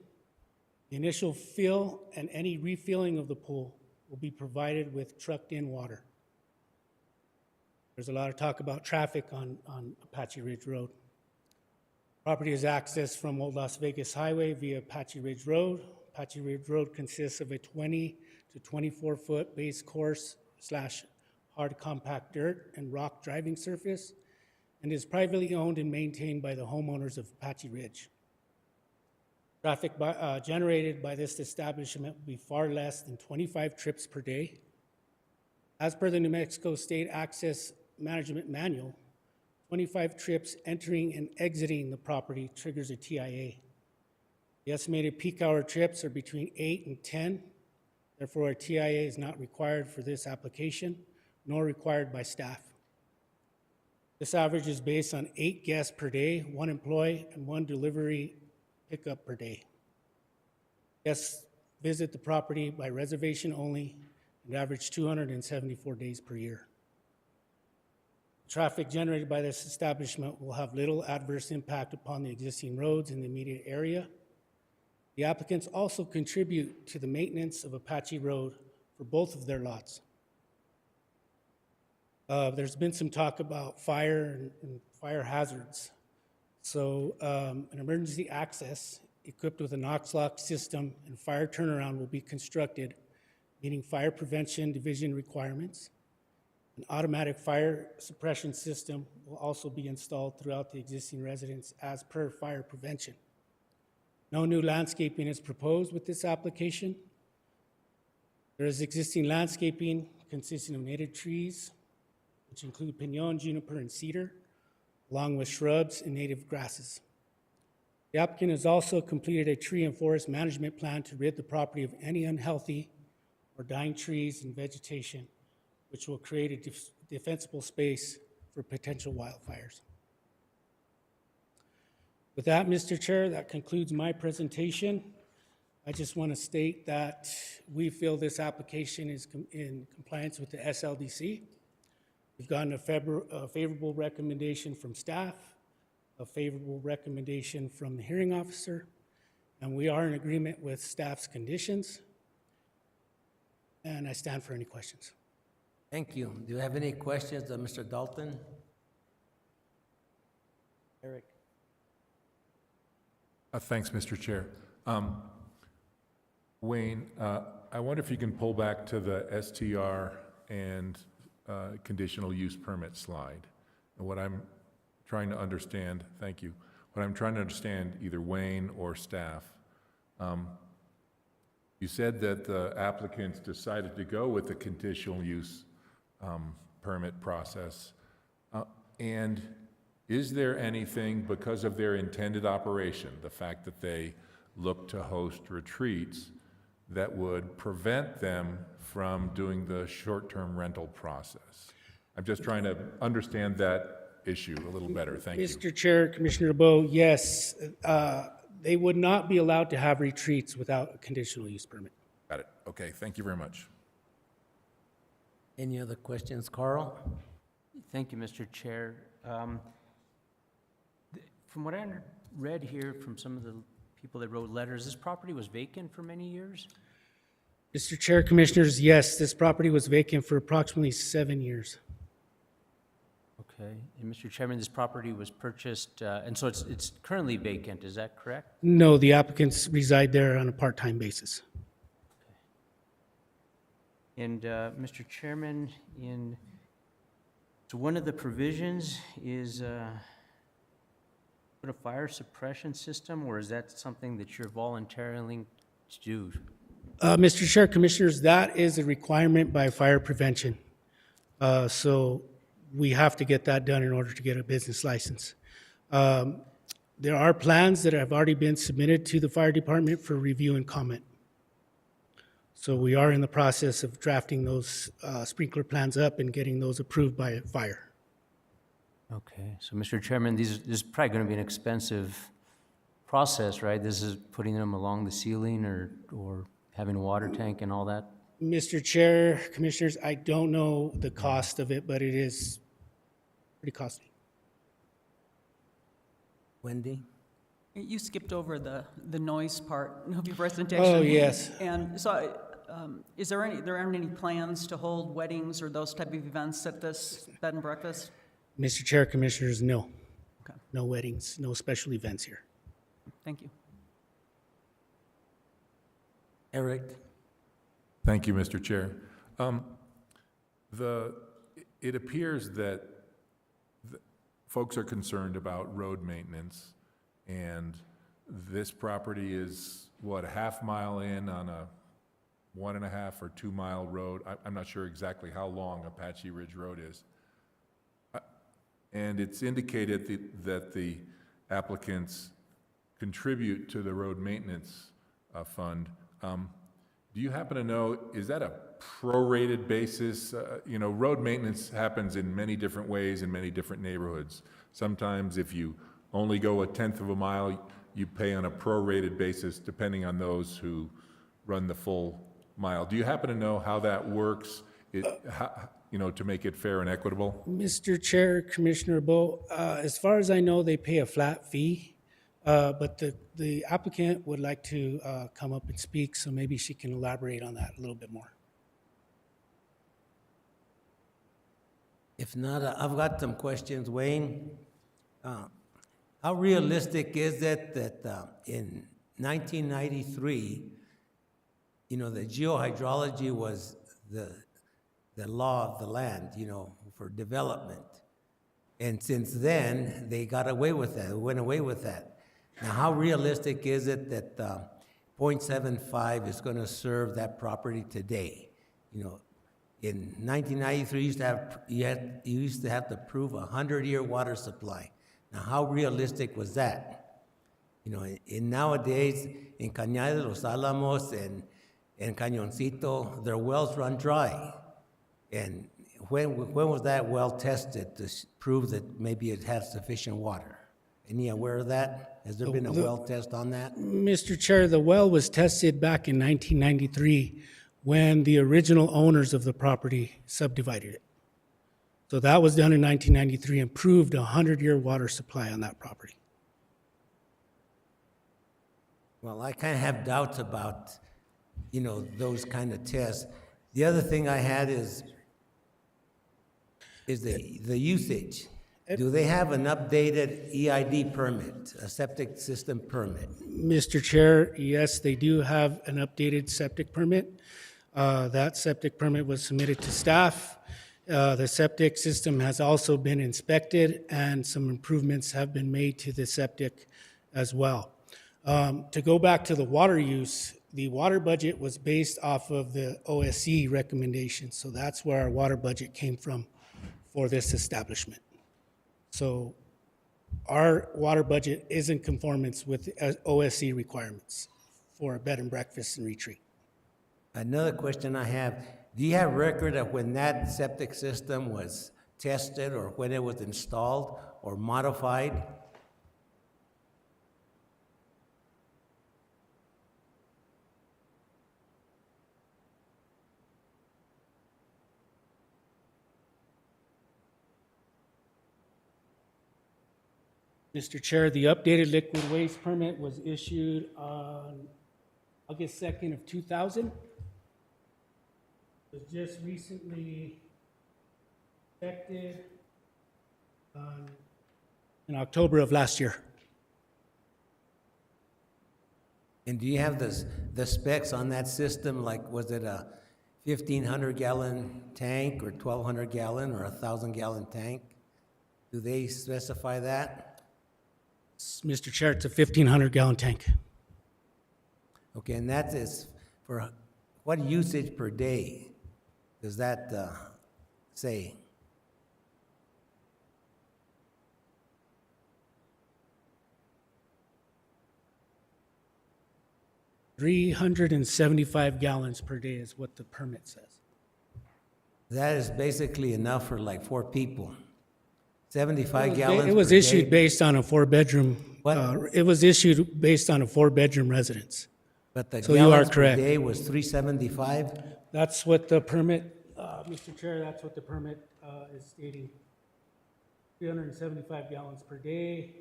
The initial fill and any refilling of the pool will be provided with trucked-in water. There's a lot of talk about traffic on Apache Ridge Road. Property is accessed from Old Las Vegas Highway via Apache Ridge Road. Apache Ridge Road consists of a 20 to 24 foot base course / hard compact dirt and rock driving surface, and is privately owned and maintained by the homeowners of Apache Ridge. Traffic generated by this establishment will be far less than 25 trips per day. As per the New Mexico State Access Management Manual, 25 trips entering and exiting the property triggers a TIA. The estimated peak hour trips are between 8 and 10. Therefore, a TIA is not required for this application, nor required by staff. This average is based on 8 guests per day, 1 employee, and 1 delivery pickup per day. Guests visit the property by reservation only and average 274 days per year. Traffic generated by this establishment will have little adverse impact upon the existing roads in the immediate area. The applicants also contribute to the maintenance of Apache Road for both of their lots. There's been some talk about fire and fire hazards. So an emergency access equipped with a Knox lock system and fire turnaround will be constructed, meeting fire prevention division requirements. An automatic fire suppression system will also be installed throughout the existing residence as per fire prevention. No new landscaping is proposed with this application. There is existing landscaping consisting of native trees, which include pinon, juniper, and cedar, along with shrubs and native grasses. The applicant has also completed a tree and forest management plan to rid the property of any unhealthy or dying trees and vegetation, which will create a defensible space for potential wildfires. With that, Mr. Chair, that concludes my presentation. I just want to state that we feel this application is in compliance with the SLDC. We've gotten a favorable recommendation from staff, a favorable recommendation from the hearing officer, and we are in agreement with staff's conditions. And I stand for any questions. Thank you. Do you have any questions of Mr. Dalton? Eric? Thanks, Mr. Chair. Wayne, I wonder if you can pull back to the STR and conditional use permit slide. And what I'm trying to understand, thank you. what I'm trying to understand, either Wayne or staff, you said that the applicants decided to go with the conditional use permit process. And is there anything, because of their intended operation, the fact that they look to host retreats, that would prevent them from doing the short-term rental process? I'm just trying to understand that issue a little better. Thank you. Mr. Chair, Commissioner Bo, yes, they would not be allowed to have retreats without a conditional use permit. Got it. Okay, thank you very much. Any other questions, Carl? Thank you, Mr. Chair. From what I read here from some of the people that wrote letters, this property was vacant for many years? Mr. Chair, Commissioners, yes, this property was vacant for approximately 7 years. Okay. And Mr. Chairman, this property was purchased, and so it's currently vacant, is that correct? No, the applicants reside there on a part-time basis. And Mr. Chairman, so one of the provisions is put a fire suppression system, or is that something that you're volunteering to do? Mr. Chair, Commissioners, that is a requirement by fire prevention. So we have to get that done in order to get a business license. There are plans that have already been submitted to the fire department for review and comment. So we are in the process of drafting those sprinkler plans up and getting those approved by fire. Okay, so Mr. Chairman, this is probably going to be an expensive process, right? This is putting them along the ceiling or having a water tank and all that? Mr. Chair, Commissioners, I don't know the cost of it, but it is pretty costly. Wendy? You skipped over the noise part of your presentation. Oh, yes. And so, there aren't any plans to hold weddings or those type of events at this bed and breakfast? Mr. Chair, Commissioners, no. Okay. No weddings, no special events here. Thank you. Eric? Thank you, Mr. Chair. It appears that folks are concerned about road maintenance, and this property is, what, a half mile in on a 1.5 or 2 mile road? I'm not sure exactly how long Apache Ridge Road is. And it's indicated that the applicants contribute to the road maintenance fund. Do you happen to know, is that a prorated basis? Road maintenance happens in many different ways in many different neighborhoods. Sometimes if you only go 1/10 of a mile, you pay on a prorated basis depending on those who run the full mile. Do you happen to know how that works, to make it fair and equitable? Mr. Chair, Commissioner Bo, as far as I know, they pay a flat fee, but the applicant would like to come up and speak, so maybe she can elaborate on that a little bit more. If not, I've got some questions. Wayne, how realistic is it that in 1993, the geohydrology was the law of the land, for development. And since then, they got away with that, went away with that. Now, how realistic is it that 0.75 is going to serve that property today? In 1993, you used to have to prove a 100-year water supply. Now, how realistic was that? In nowadays, in Cañada de los Álamos and Cañoncito, their wells run dry. And when was that well tested to prove that maybe it had sufficient water? Any aware of that? Has there been a well test on that? Mr. Chair, the well was tested back in 1993 when the original owners of the property subdivided it. So that was done in 1993 and proved a 100-year water supply on that property. Well, I kind of have doubts about, those kind of tests. The other thing I had is the usage. Do they have an updated EID permit, a septic system permit? Mr. Chair, yes, they do have an updated septic permit. That septic permit was submitted to staff, The septic system has also been inspected, and some improvements have been made to the septic as well. To go back to the water use, the water budget was based off of the OSC recommendations, so that's where our water budget came from for this establishment. So our water budget is in conformance with OSC requirements for a bed and breakfast and retreat. Another question I have, do you have record of when that septic system was tested or when it was installed or modified? Mr. Chair, the updated liquid waste permit was issued on August 2nd of 2000. It was just recently inspected in October of last year. And do you have the specs on that system? Like, was it a 1,500 gallon tank or 1,200 gallon or a 1,000 gallon tank? Do they specify that? Mr. Chair, it's a 1,500 gallon tank. Okay, and that is for what usage per day does that say? $375 gallons per day is what the permit says. That is basically enough for like 4 people. 75 gallons It was per issued day. based on a 4-bedroom. It was issued based on a 4-bedroom residence. But the So you are gallons per correct. day was 375? That's what the permit, Mr. Chair, that's what the permit is stating. 375 gallons per day.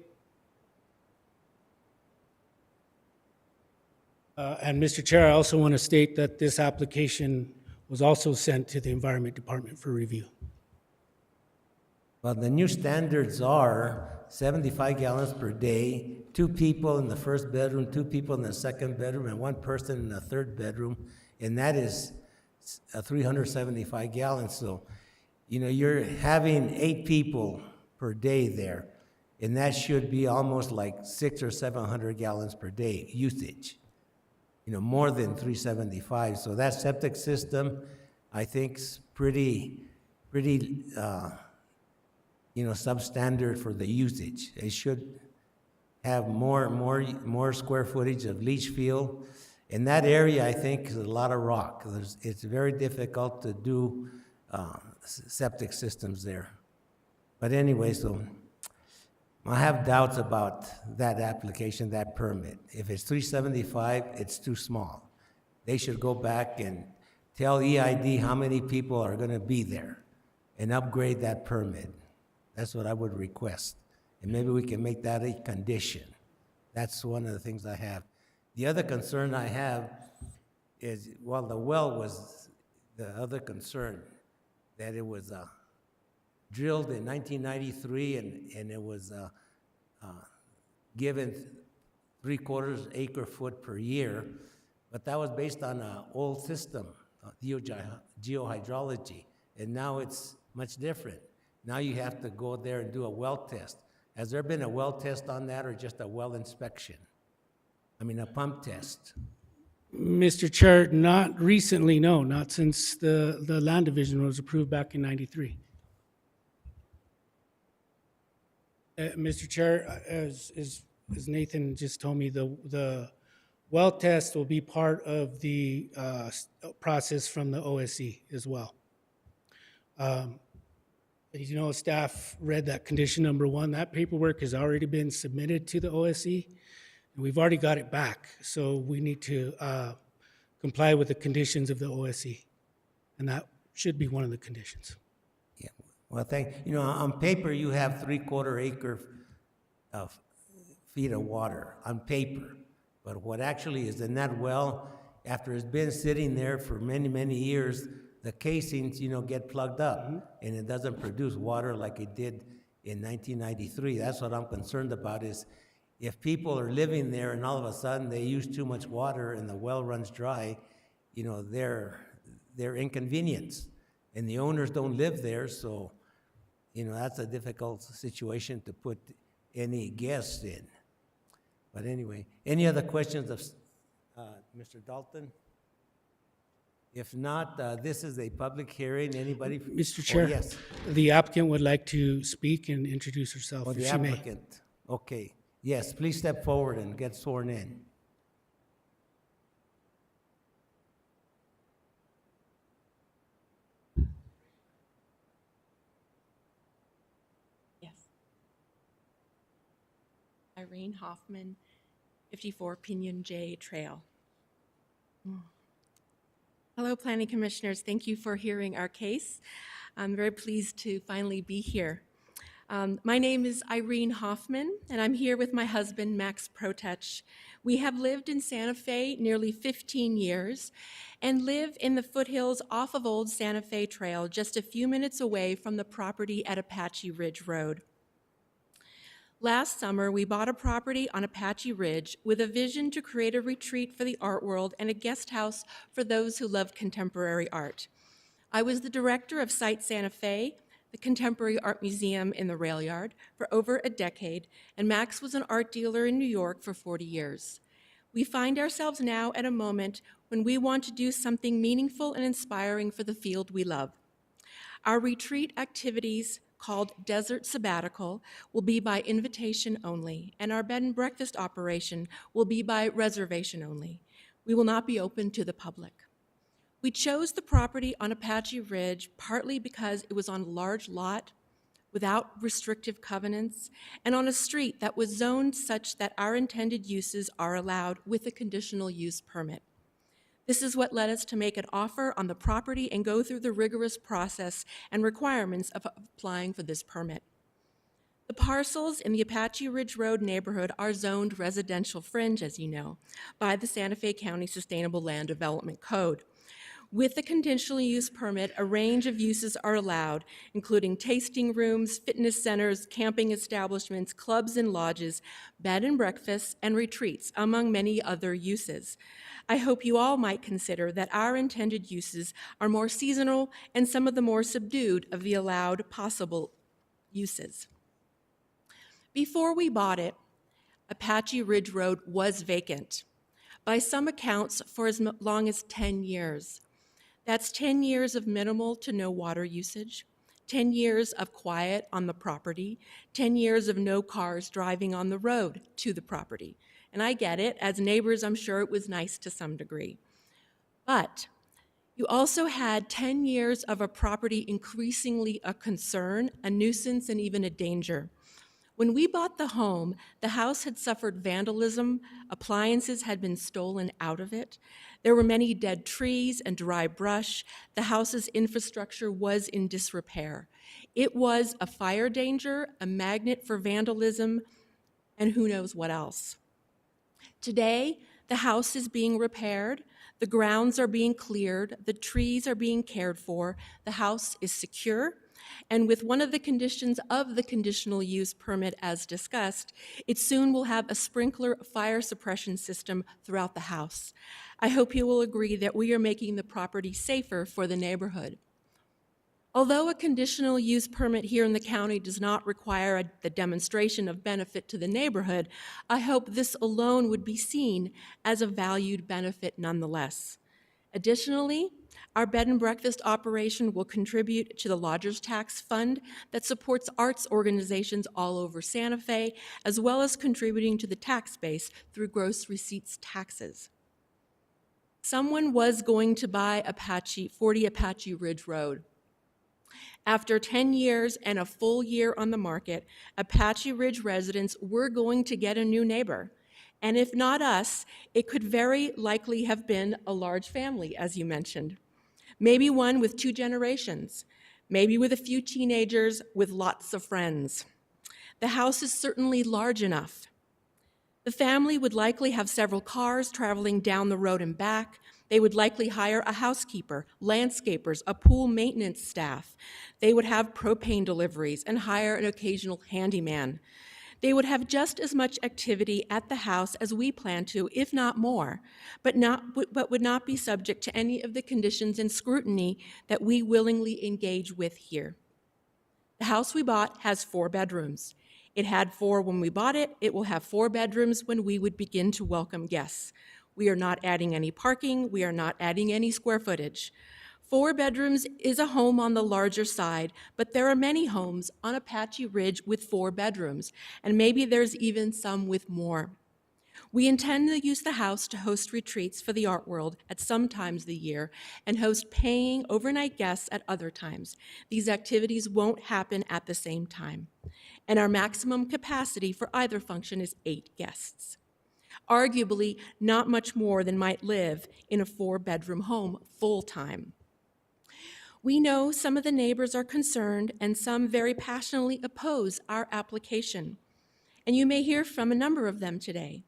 And Mr. Chair, I also want to state that this application was also sent to the Environment Department for review. Well, the new standards are 75 gallons per day, 2 people in the first bedroom, 2 people in the second bedroom, and 1 person in the third bedroom, and that is 375 gallons. So, you know, you're having 8 people per day there, and that should be almost like 600 or 700 gallons per day usage. You know, more than 375. So that septic system, I think, is pretty substandard for the usage. It should have more square footage of leach field. In that area, I think, is a lot of rock. It's very difficult to do septic systems there. But anyway, so I have doubts about that application, that permit. If it's 375, it's too small. They should go back and tell EID how many people are going to be there and upgrade that permit. That's what I would request. And maybe we can make that a condition. That's one of the things I have. The other concern I have is, well, the well was the other concern, that it was drilled in 1993 and it was given 3/4 acre foot per year, but that was based on an old system, geohydrology, and now it's much different. Now you have to go there and do a well test. Has there been a well test on that, or just a well inspection? I mean, a pump test? Mr. Chair, not recently, no, not since the land division was approved back in '93. Mr. Chair, as Nathan just told me, the well test will be part of the process from the OSC as well. As you know, staff read that condition number 1. That paperwork has already been submitted to the OSC, and we've already got it back. So we need to comply with the conditions of the OSC, and that should be one of the conditions. Yeah. Well, on paper, you have 3/4 acre of feet of water on paper, but what actually is in that well, after it's been sitting there for many, many years, the casings, get plugged up, and it doesn't produce water like it did in 1993. That's what I'm concerned about, is if people are living there and all of a sudden they use too much water and the well runs dry, they're inconvenienced. and the owners don't live there, so, that's a difficult situation to put any guests in. But anyway, any other questions of Mr. Dalton? If not, this is a public hearing. Anybody? Mr. Chair, Yes. the applicant would like to speak and introduce herself, Or if the she may. applicant? Okay. Yes, please step forward and get sworn in. Yes. Irene Hoffman, 54 Pinion J Trail. Hello, Planning Commissioners. Thank you for hearing our case. I'm very pleased to finally be here. My name is Irene Hoffman, and I'm here with my husband, Max Protech. We have lived in Santa Fe nearly 15 years and live in the foothills off of Old Santa Fe Trail, just a few minutes away from the property at Apache Ridge Road. Last summer, we bought a property on Apache Ridge with a vision to create a retreat for the art world and a guest house for those who love contemporary art. I was the director of Site Santa Fe, the Contemporary Art Museum in the rail yard, for over a decade, and Max was an art dealer in New York for 40 years. We find ourselves now at a moment when we want to do something meaningful and inspiring for the field we love. Our retreat activities, called Desert Sabbatical, will be by invitation only, and our bed and breakfast operation will be by reservation only. We will not be open to the public. We chose the property on Apache Ridge partly because it was on a large lot without restrictive covenants and on a street that was zoned such that our intended uses are allowed with a conditional use permit. This is what led us to make an offer on the property and go through the rigorous process and requirements of applying for this permit. The parcels in the Apache Ridge Road neighborhood are zoned residential fringe, as you know, by the Santa Fe County Sustainable Land Development Code. With the conditional use permit, a range of uses are allowed, including tasting rooms, fitness centers, camping establishments, clubs and lodges, bed and breakfasts, and retreats, among many other uses. I hope you all might consider that our intended uses are more seasonal and some of the more subdued of the allowed possible uses. Before we bought it, Apache Ridge Road was vacant, by some accounts for as long as 10 years. That's 10 years of minimal to no water usage, 10 years of quiet on the property, 10 years of no cars driving on the road to the property. And I get it, as neighbors, I'm sure it was nice to some degree. But you also had 10 years of a property increasingly a concern, a nuisance, and even a danger. When we bought the home, the house had suffered vandalism, appliances had been stolen out of it, there were many dead trees and dry brush, the house's infrastructure was in disrepair. It was a fire danger, a magnet for vandalism, and who knows what else. Today, the house is being repaired, the grounds are being cleared, the trees are being cared for, the house is secure, and with one of the conditions of the conditional use permit as discussed, it soon will have a sprinkler fire suppression system throughout the house. I hope you will agree that we are making the property safer for the neighborhood. Although a conditional use permit here in the county does not require the demonstration of benefit to the neighborhood, I hope this alone would be seen as a valued benefit nonetheless. Additionally, our bed and breakfast operation will contribute to the Lodgers Tax Fund that supports arts organizations all over Santa Fe, as well as contributing to the tax base through gross receipts taxes. Someone was going to buy 40 Apache Ridge Road. After 10 years and a full year on the market, Apache Ridge residents were going to get a new neighbor. And if not us, it could very likely have been a large family, as you mentioned. Maybe one with 2 generations, maybe with a few teenagers with lots of friends. The house is certainly large enough. The family would likely have several cars traveling down the road and back. They would likely hire a housekeeper, landscapers, a pool maintenance staff. They would have propane deliveries and hire an occasional handyman. They would have just as much activity at the house as we plan to, if not more, but would not be subject to any of the conditions and scrutiny that we willingly engage with here. The house we bought has 4 bedrooms. It had 4 when we bought it. It will have 4 bedrooms when we would begin to welcome guests. We are not adding any parking. We are not adding any square footage. 4 bedrooms is a home on the larger side, but there are many homes on Apache Ridge with 4 bedrooms, and maybe there's even some with more. We intend to use the house to host retreats for the art world at some times of the year and host paying overnight guests at other times. These activities won't happen at the same time, and our maximum capacity for either function is 8 guests. Arguably, not much more than might live in a 4-bedroom home full-time. We know some of the neighbors are concerned and some very passionately oppose our application. And you may hear from a number of them today.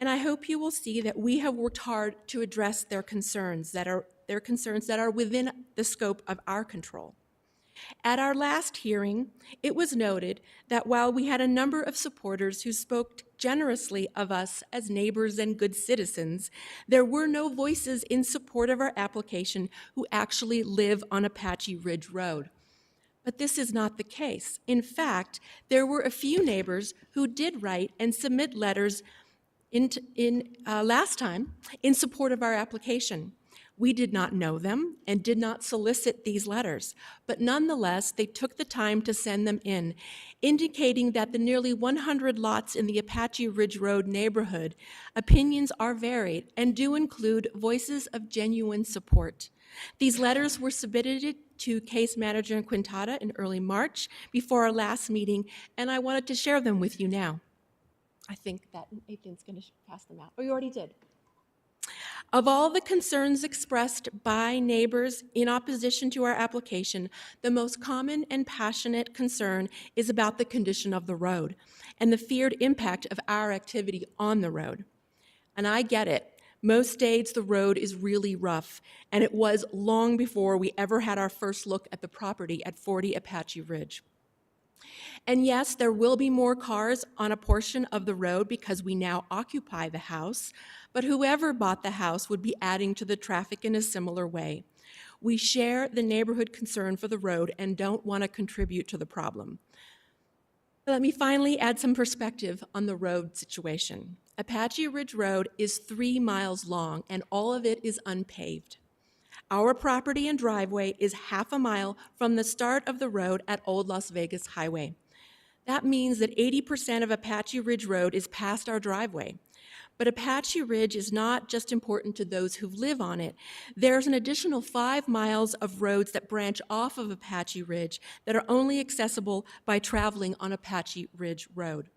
And I hope you will see that we have worked hard to address their concerns that are within the scope of our control. At our last hearing, it was noted that while we had a number of supporters who spoke generously of us as neighbors and good citizens, there were no voices in support of our application who actually live on Apache Ridge Road. But this is not the case. In fact, there were a few neighbors who did write and submit letters last time in support of our application. We did not know them and did not solicit these letters, but nonetheless, they took the time to send them in, indicating that the nearly 100 lots in the Apache Ridge Road neighborhood, opinions are varied and do include voices of genuine support. These letters were submitted to Case Manager in Quintana in early March before our last meeting, and I wanted to share them with you now. I think that Nathan's going to pass them out. Oh, you already did. Of all the concerns expressed by neighbors in opposition to our application, the most common and passionate concern is about the condition of the road and the feared impact of our activity on the road. And I get it. Most days the road is really rough, and it was long before we ever had our first look at the property at 40 Apache Ridge. And yes, there will be more cars on a portion of the road because we now occupy the house, but whoever bought the house would be adding to the traffic in a similar way. We share the neighborhood concern for the road and don't want to contribute to the problem. Let me finally add some perspective on the road situation. Apache Ridge Road is 3 miles long and all of it is unpaved. Our property and driveway is half a mile from the start of the road at Old Las Vegas Highway. That means that 80% of Apache Ridge Road is past our driveway. But Apache Ridge is not just important to those who live on it. There's an additional 5 miles of roads that branch off of Apache Ridge that are only accessible by traveling on Apache Ridge Road.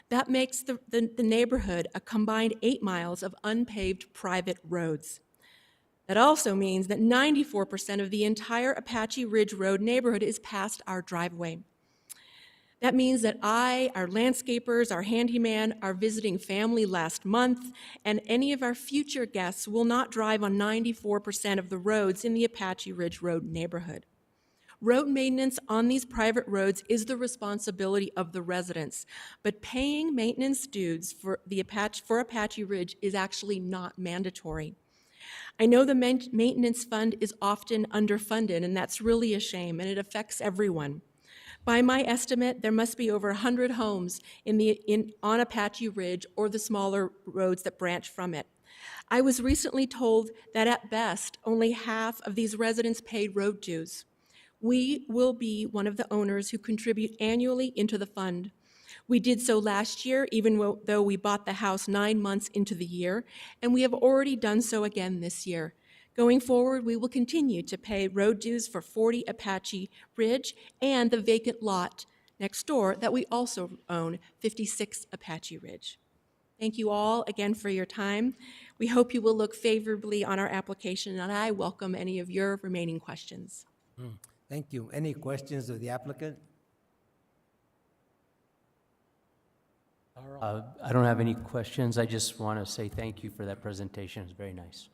That makes the neighborhood a combined 8 miles of unpaved private roads. That also means that 94% of the entire Apache Ridge Road neighborhood is past our driveway. That means that I, our landscapers, our handyman, our visiting family last month, and any of our future guests will not drive on 94% of the roads in the Apache Ridge Road neighborhood. Road maintenance on these private roads is the responsibility of the residents, but paying maintenance dues for Apache Ridge is actually not mandatory. I know the maintenance fund is often underfunded, and that's really a shame, and it affects everyone. By my estimate, there must be over 100 homes on Apache Ridge or the smaller roads that branch from it. I was recently told that at best, only half of these residents paid road dues. We will be one of the owners who contribute annually into the fund. We did so last year, even though we bought the house 9 months into the year, and we have already done so again this year. Going forward, we will continue to pay road dues for 40 Apache Ridge and the vacant lot next door that we also own, 56 Apache Ridge. Thank you all again for your time. We hope you will look favorably on our application, and I welcome any of your remaining questions. Thank you. Any questions of the applicant? I don't have any questions. I just want to say thank you for that presentation. It was very nice.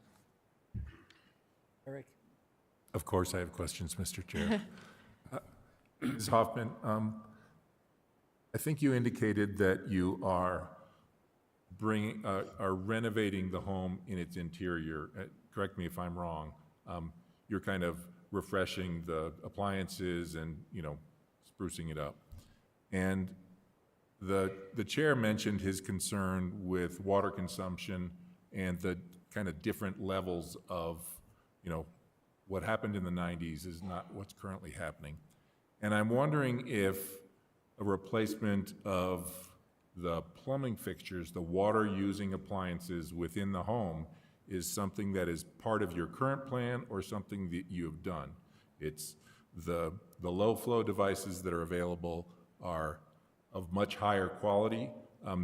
Eric? Of course, I have questions, Mr. Chair. Ms. Hoffman, I think you indicated that you are are renovating the home in its interior. Correct me if I'm wrong. You're kind of refreshing the appliances and, sprucing it up. And the chair mentioned his concern with water consumption and the kind of different levels of, what happened in the 90s is not what's currently happening. And I'm wondering if a replacement of the plumbing fixtures, the water-using appliances within the home, is something that is part of your current plan or something that you have done. It's the low-flow devices that are available are of much higher quality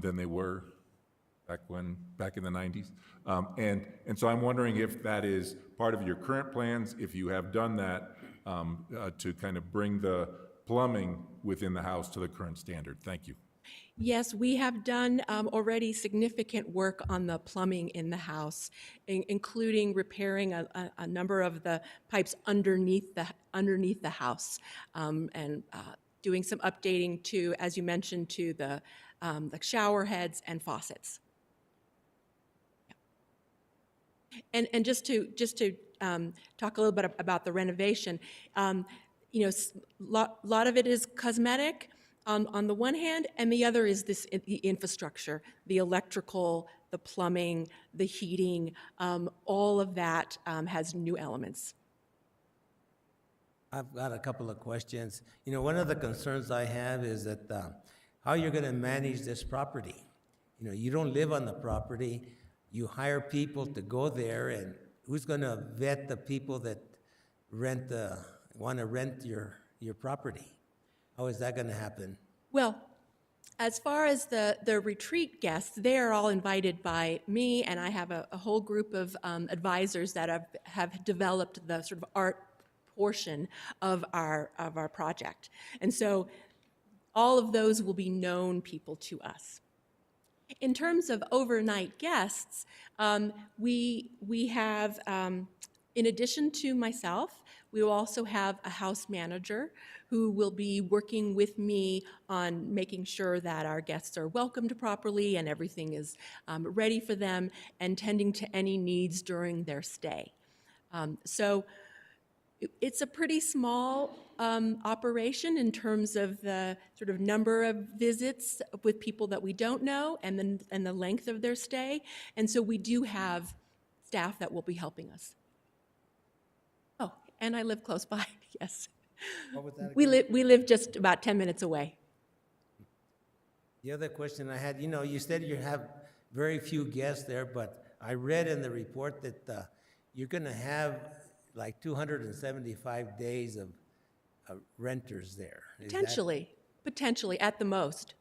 than they were back in the 90s. And so I'm wondering if that is part of your current plans, if you have done that to kind of bring the plumbing within the house to the current standard. Thank you. Yes, we have done already significant work on the plumbing in the house, including repairing a number of the pipes underneath the house, and doing some updating to, as you mentioned, to the shower heads and faucets. And just to talk a little bit about the renovation, lot of it is cosmetic on the one hand, and the other is the infrastructure, the electrical, the plumbing, the heating, all of that has new elements. I've got a couple of questions. One of the concerns I have is that how you're going to manage this property. You don't live on the property. You hire people to go there, and who's going to vet the people that want to rent your property? How is that going to happen? Well, as far as the retreat guests, they are all invited by me, and I have a whole group of advisors that have developed the sort of art portion of our project. And so all of those will be known people to us. In terms of overnight guests, we have, in addition to myself, we will also have a house manager who will be working with me on making sure that our guests are welcomed properly and everything is ready for them, and tending to any needs during their stay. So it's a pretty small operation in terms of the sort of number of visits with people that we don't know and the length of their stay. And so we do have staff that will be helping us. Oh, and I live close by, yes. What was that We again? live just about 10 minutes away. The other question I had, you said you have very few guests there, but I read in the report that you're going to have like 275 days of renters there. Is that- Potentially at the most.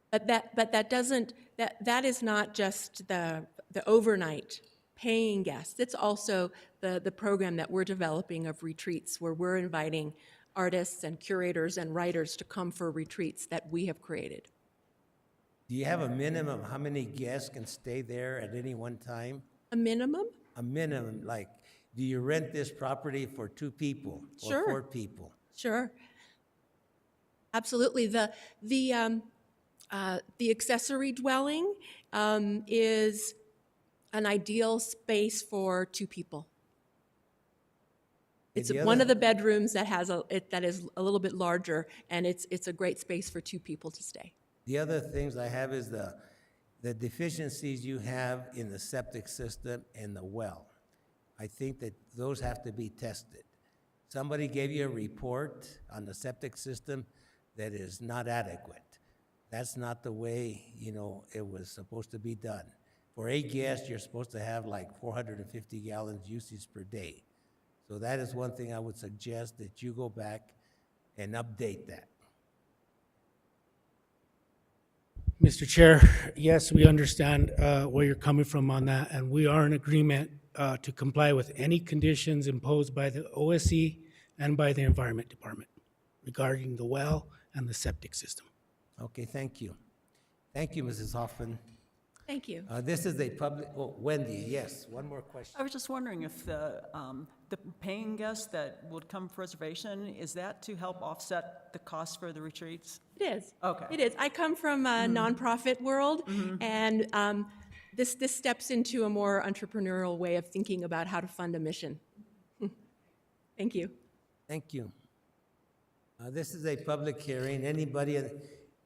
But that is not just the overnight paying guests. It's also the program that we're developing of retreats, where we're inviting artists and curators and writers to come for retreats that we have created. Do you have a minimum how many guests can stay there at any one time? A minimum? A minimum, like, do you rent this property for 2 people Sure. or 4 people? Sure. Absolutely. The accessory dwelling is an ideal space for 2 people. And It's the one other- of the bedrooms that that is a little bit larger, and it's a great space for 2 people to stay. The other things I have is the deficiencies you have in the septic system and the well. I think that those have to be tested. Somebody gave you a report on the septic system that is not adequate. That's not the way, it was supposed to be done. For 8 guests, you're supposed to have like 450 gallons usage per day. So that is one thing I would suggest that you go back and update that. Mr. Chair, yes, we understand where you're coming from on that, and we are in agreement to comply with any conditions imposed by the OSC and by the Environment Department regarding the well and the septic system. Okay, thank you. Thank you, Mrs. Hoffman. Thank you. This is a public, oh, Wendy, yes, one more question. I was just wondering if the paying guests that would come for reservation, is that to help offset the cost for the retreats? It is. Okay. It is. I come from a nonprofit world, and this steps into a more entrepreneurial way of thinking about how to fund a mission. Thank you. Thank you. This is a public hearing. Anybody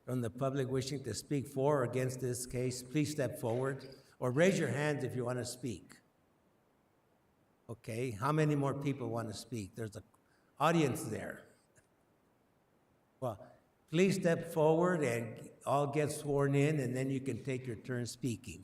from the public wishing to speak for or against this case, please step forward or raise your hand if you want to speak. Okay, how many more people want to speak? There's an audience there. Well, please step forward and all get sworn in, and then you can take your turn speaking.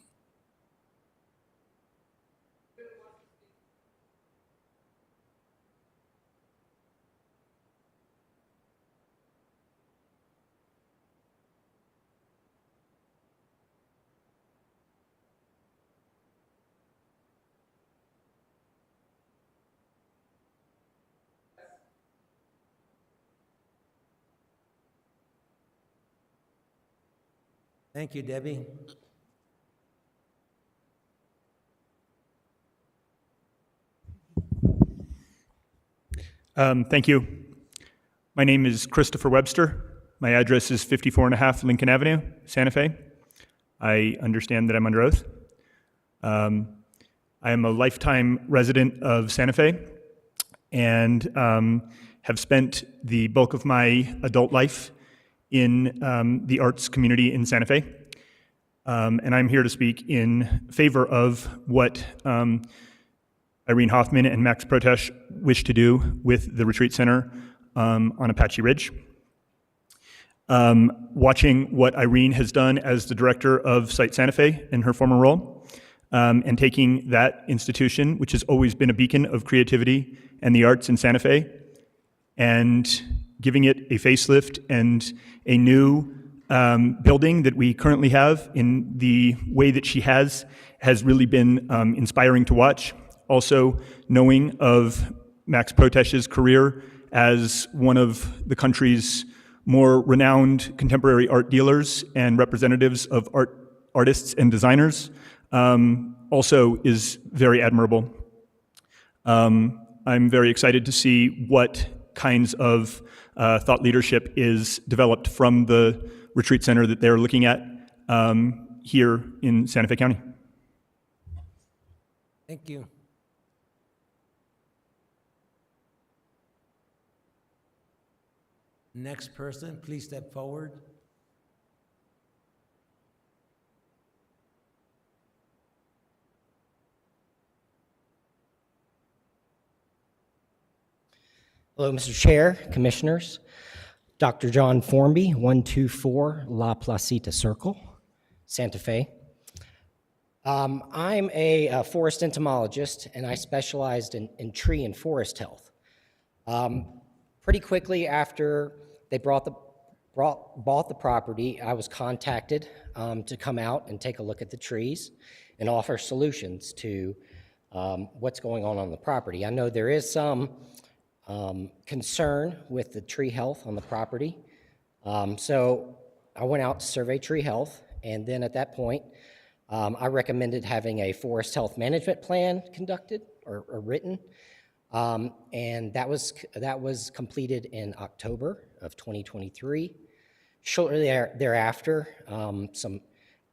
Thank you, Debbie. Thank you. My name is Christopher Webster. My address is 54.5 Lincoln Avenue, Santa Fe. I understand that I'm under oath. I am a lifetime resident of Santa Fe and have spent the bulk of my adult life in the arts community in Santa Fe. And I'm here to speak in favor of what Irene Hoffman and Max Protesh wish to do with the retreat center on Apache Ridge. Watching what Irene has done as the director of Site Santa Fe in her former role, and taking that institution, which has always been a beacon of creativity and the arts in Santa Fe, and giving it a facelift and a new building that we currently have in the way that she has really been inspiring to watch. Also, knowing of Max Protesh's career as one of the country's more renowned contemporary art dealers and representatives of artists and designers also is very admirable. I'm very excited to see what kinds of thought leadership is developed from the retreat center that they're looking at here in Santa Fe County. Thank you. Next person, please step forward. Hello, Mr. Chair, Commissioners. Dr. John Formby, 124 La Placita Circle, Santa Fe. I'm a forest entomologist, and I specialized in tree and forest health. Pretty quickly after they bought the property, I was contacted to come out and take a look at the trees and offer solutions to what's going on the property. I know there is some concern with the tree health on the property. So I went out to survey tree health, and then at that point, I recommended having a forest health management plan conducted or written. And that was completed in October of 2023. Shortly thereafter, some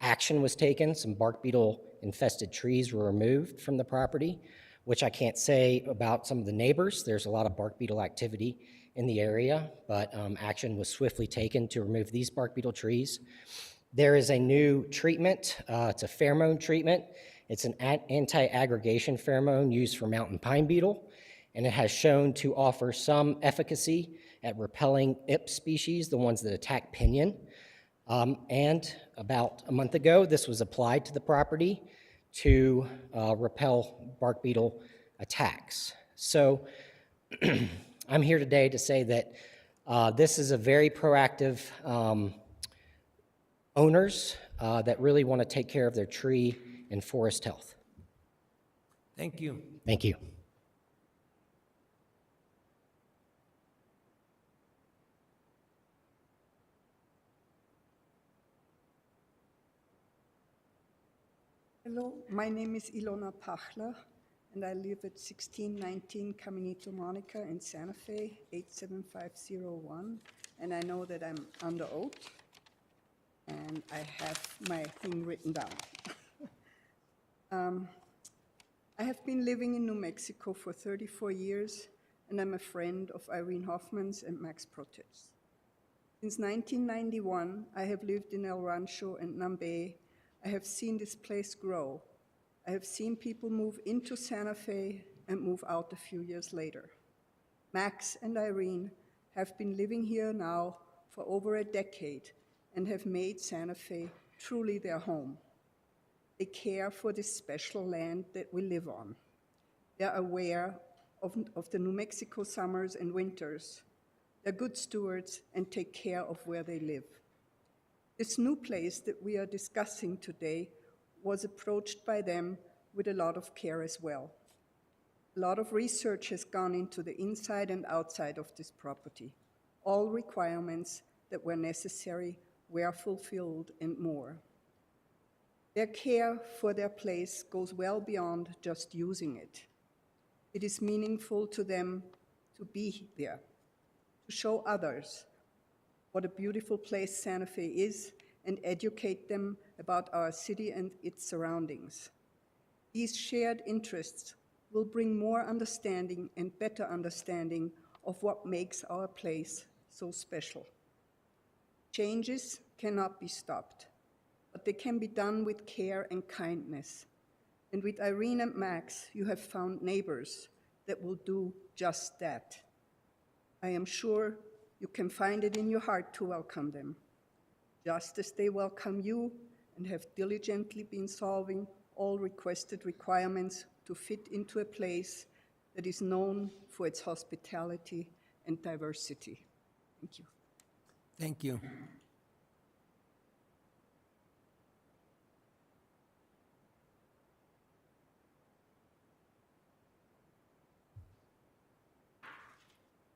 action was taken. Some bark beetle infested trees were removed from the property, which I can't say about some of the neighbors. There's a lot of bark beetle activity in the area, but action was swiftly taken to remove these bark beetle trees. There is a new treatment. It's a pheromone treatment. It's an anti-aggregation pheromone used for mountain pine beetle, and it has shown to offer some efficacy at repelling Ips species, the ones that attack pinyon. And about a month ago, this was applied to the property to repel bark beetle attacks. So I'm here today to say that this is a very proactive owners that really want to take care of their tree and forest health. Thank you. Thank you. Hello, my name is Ilona Pachler, and I live at 1619 Caminito Monica in Santa Fe, 87501. And I know that I'm under oath, and I have my thing written down. I have been living in New Mexico for 34 years, and I'm a friend of Irene Hoffman's and Max Protech's. Since 1991, I have lived in El Rancho and Nambe. I have seen this place grow. I have seen people move into Santa Fe and move out a few years later. Max and Irene have been living here now for over a decade and have made Santa Fe truly their home. They care for this special land that we live on. They are aware of the New Mexico summers and winters. They're good stewards and take care of where they live. This new place that we are discussing today was approached by them with a lot of care as well. A lot of research has gone into the inside and outside of this property. All requirements that were necessary were fulfilled and more. Their care for their place goes well beyond just using it. It is meaningful to them to be there, to show others what a beautiful place Santa Fe is and educate them about our city and its surroundings. These shared interests will bring more understanding and better understanding of what makes our place so special. Changes cannot be stopped, but they can be done with care and kindness. And with Irene and Max, you have found neighbors that will do just that. I am sure you can find it in your heart to welcome them, just as they welcome you and have diligently been solving all requested requirements to fit into a place that is known for its hospitality and diversity. Thank you. Thank you.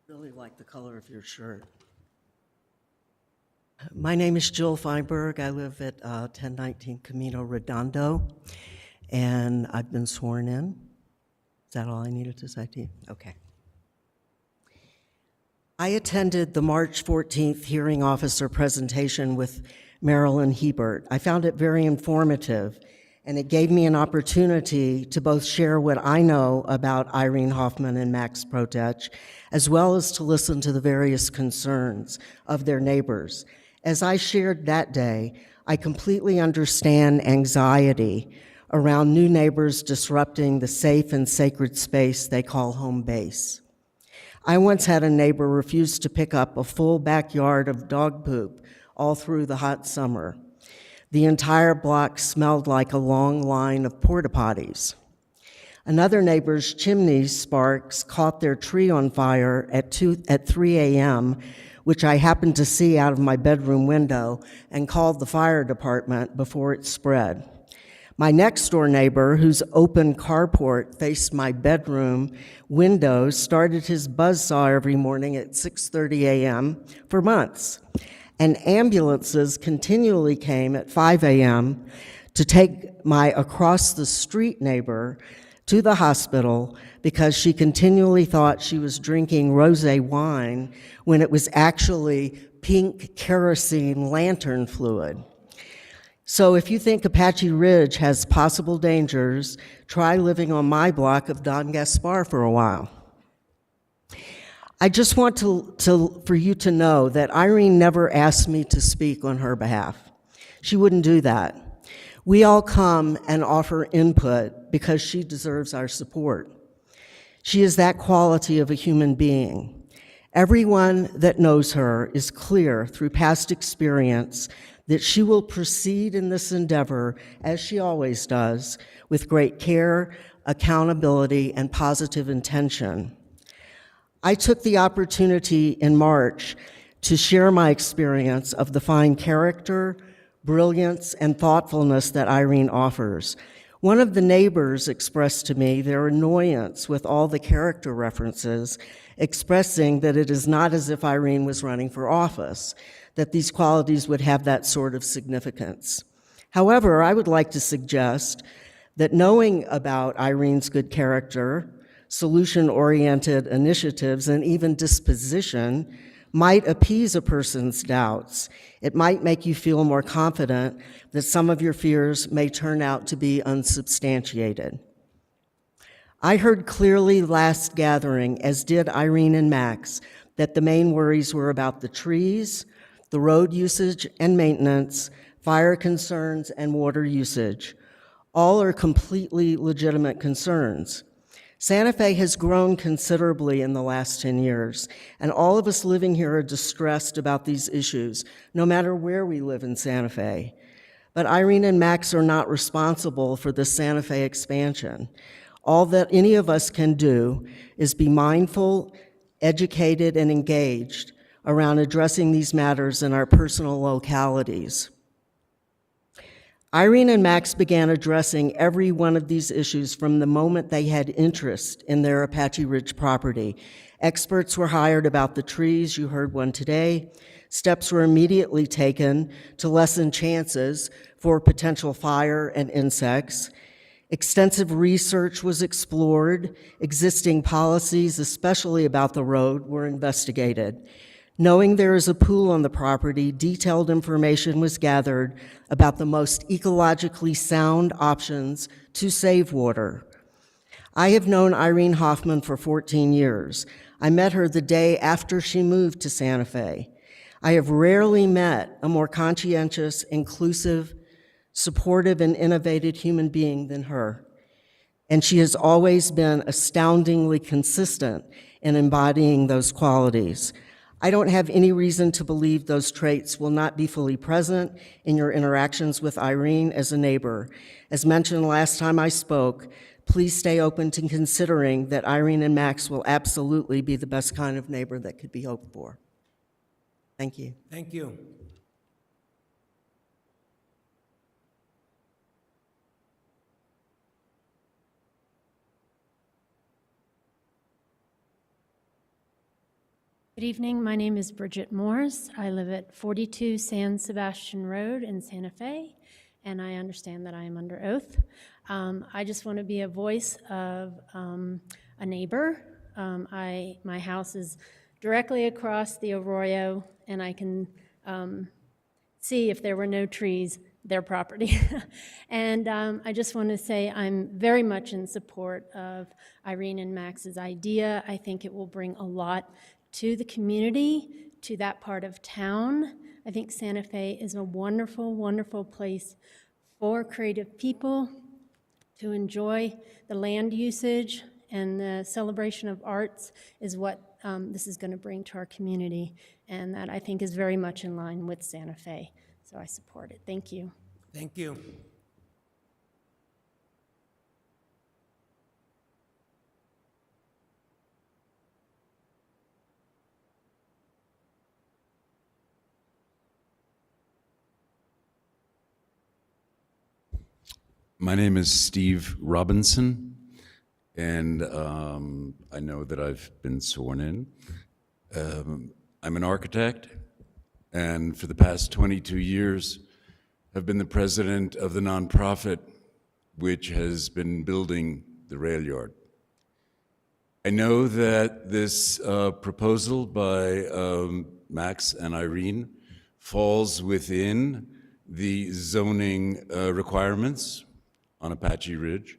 Really like the color of your shirt. My name is Jill Feinberg. I live at 1019 Camino Redondo, and I've been sworn in. Is that all I needed to say to you? Okay. I attended the March 14th hearing officer presentation with Marilyn Hebert. I found it very informative, and it gave me an opportunity to both share what I know about Irene Hoffman and Max Protech, as well as to listen to the various concerns of their neighbors. As I shared that day, I completely understand anxiety around new neighbors disrupting the safe and sacred space they call home base. I once had a neighbor refuse to pick up a full backyard of dog poop all through the hot summer. The entire block smelled like a long line of porta potties. Another neighbor's chimney sparks caught their tree on fire at 3 a.m., which I happened to see out of my bedroom window and called the fire department before it spread. My next door neighbor, whose open carport faced my bedroom window, started his buzzsaw every morning at 6:30 a.m. for months. And ambulances continually came at 5 a.m. to take my across-the-street neighbor to the hospital because she continually thought she was drinking rosé wine when it was actually pink kerosene lantern fluid. So if you think Apache Ridge has possible dangers, try living on my block of Don Gaspar for a while. I just want for you to know that Irene never asked me to speak on her behalf. She wouldn't do that. We all come and offer input because she deserves our support. She is that quality of a human being. Everyone that knows her is clear through past experience that she will proceed in this endeavor, as she always does, with great care, accountability, and positive intention. I took the opportunity in March to share my experience of the fine character, brilliance, and thoughtfulness that Irene offers. One of the neighbors expressed to me their annoyance with all the character references, expressing that it is not as if Irene was running for office, that these qualities would have that sort of significance. However, I would like to suggest that knowing about Irene's good character, solution-oriented initiatives, and even disposition might appease a person's doubts. It might make you feel more confident that some of your fears may turn out to be unsubstantiated. I heard clearly last gathering, as did Irene and Max, that the main worries were about the trees, the road usage and maintenance, fire concerns, and water usage. All are completely legitimate concerns. Santa Fe has grown considerably in the last 10 years, and all of us living here are distressed about these issues, no matter where we live in Santa Fe. But Irene and Max are not responsible for the Santa Fe expansion. All that any of us can do is be mindful, educated, and engaged around addressing these matters in our personal localities. Irene and Max began addressing every one of these issues from the moment they had interest in their Apache Ridge property. Experts were hired about the trees, you heard one today. Steps were immediately taken to lessen chances for potential fire and insects. Extensive research was explored. Existing policies, especially about the road, were investigated. Knowing there is a pool on the property, detailed information was gathered about the most ecologically sound options to save water. I have known Irene Hoffman for 14 years. I met her the day after she moved to Santa Fe. I have rarely met a more conscientious, inclusive, supportive, and innovative human being than her. And she has always been astoundingly consistent in embodying those qualities. I don't have any reason to believe those traits will not be fully present in your interactions with Irene as a neighbor. As mentioned last time I spoke, please stay open to considering that Irene and Max will absolutely be the best kind of neighbor that could be hoped for. Thank you. Thank you. Good evening. My name is Bridget Morris. I live at 42 San Sebastian Road in Santa Fe, and I understand that I am under oath. I just want to be a voice of a neighbor. My house is directly across the arroyo, and I can see, if there were no trees, their property. And I just want to say I'm very much in support of Irene and Max's idea. I think it will bring a lot to the community, to that part of town. I think Santa Fe is a wonderful, wonderful place for creative people to enjoy. The land usage and the celebration of arts is what this is going to bring to our community, and that I think is very much in line with Santa Fe. So I support it. Thank you. Thank you. My name is Steve Robinson, and I know that I've been sworn in. I'm an architect, and for the past 22 years, have been the president of the nonprofit which has been building the rail yard. I know that this proposal by Max and Irene falls within the zoning requirements on Apache Ridge.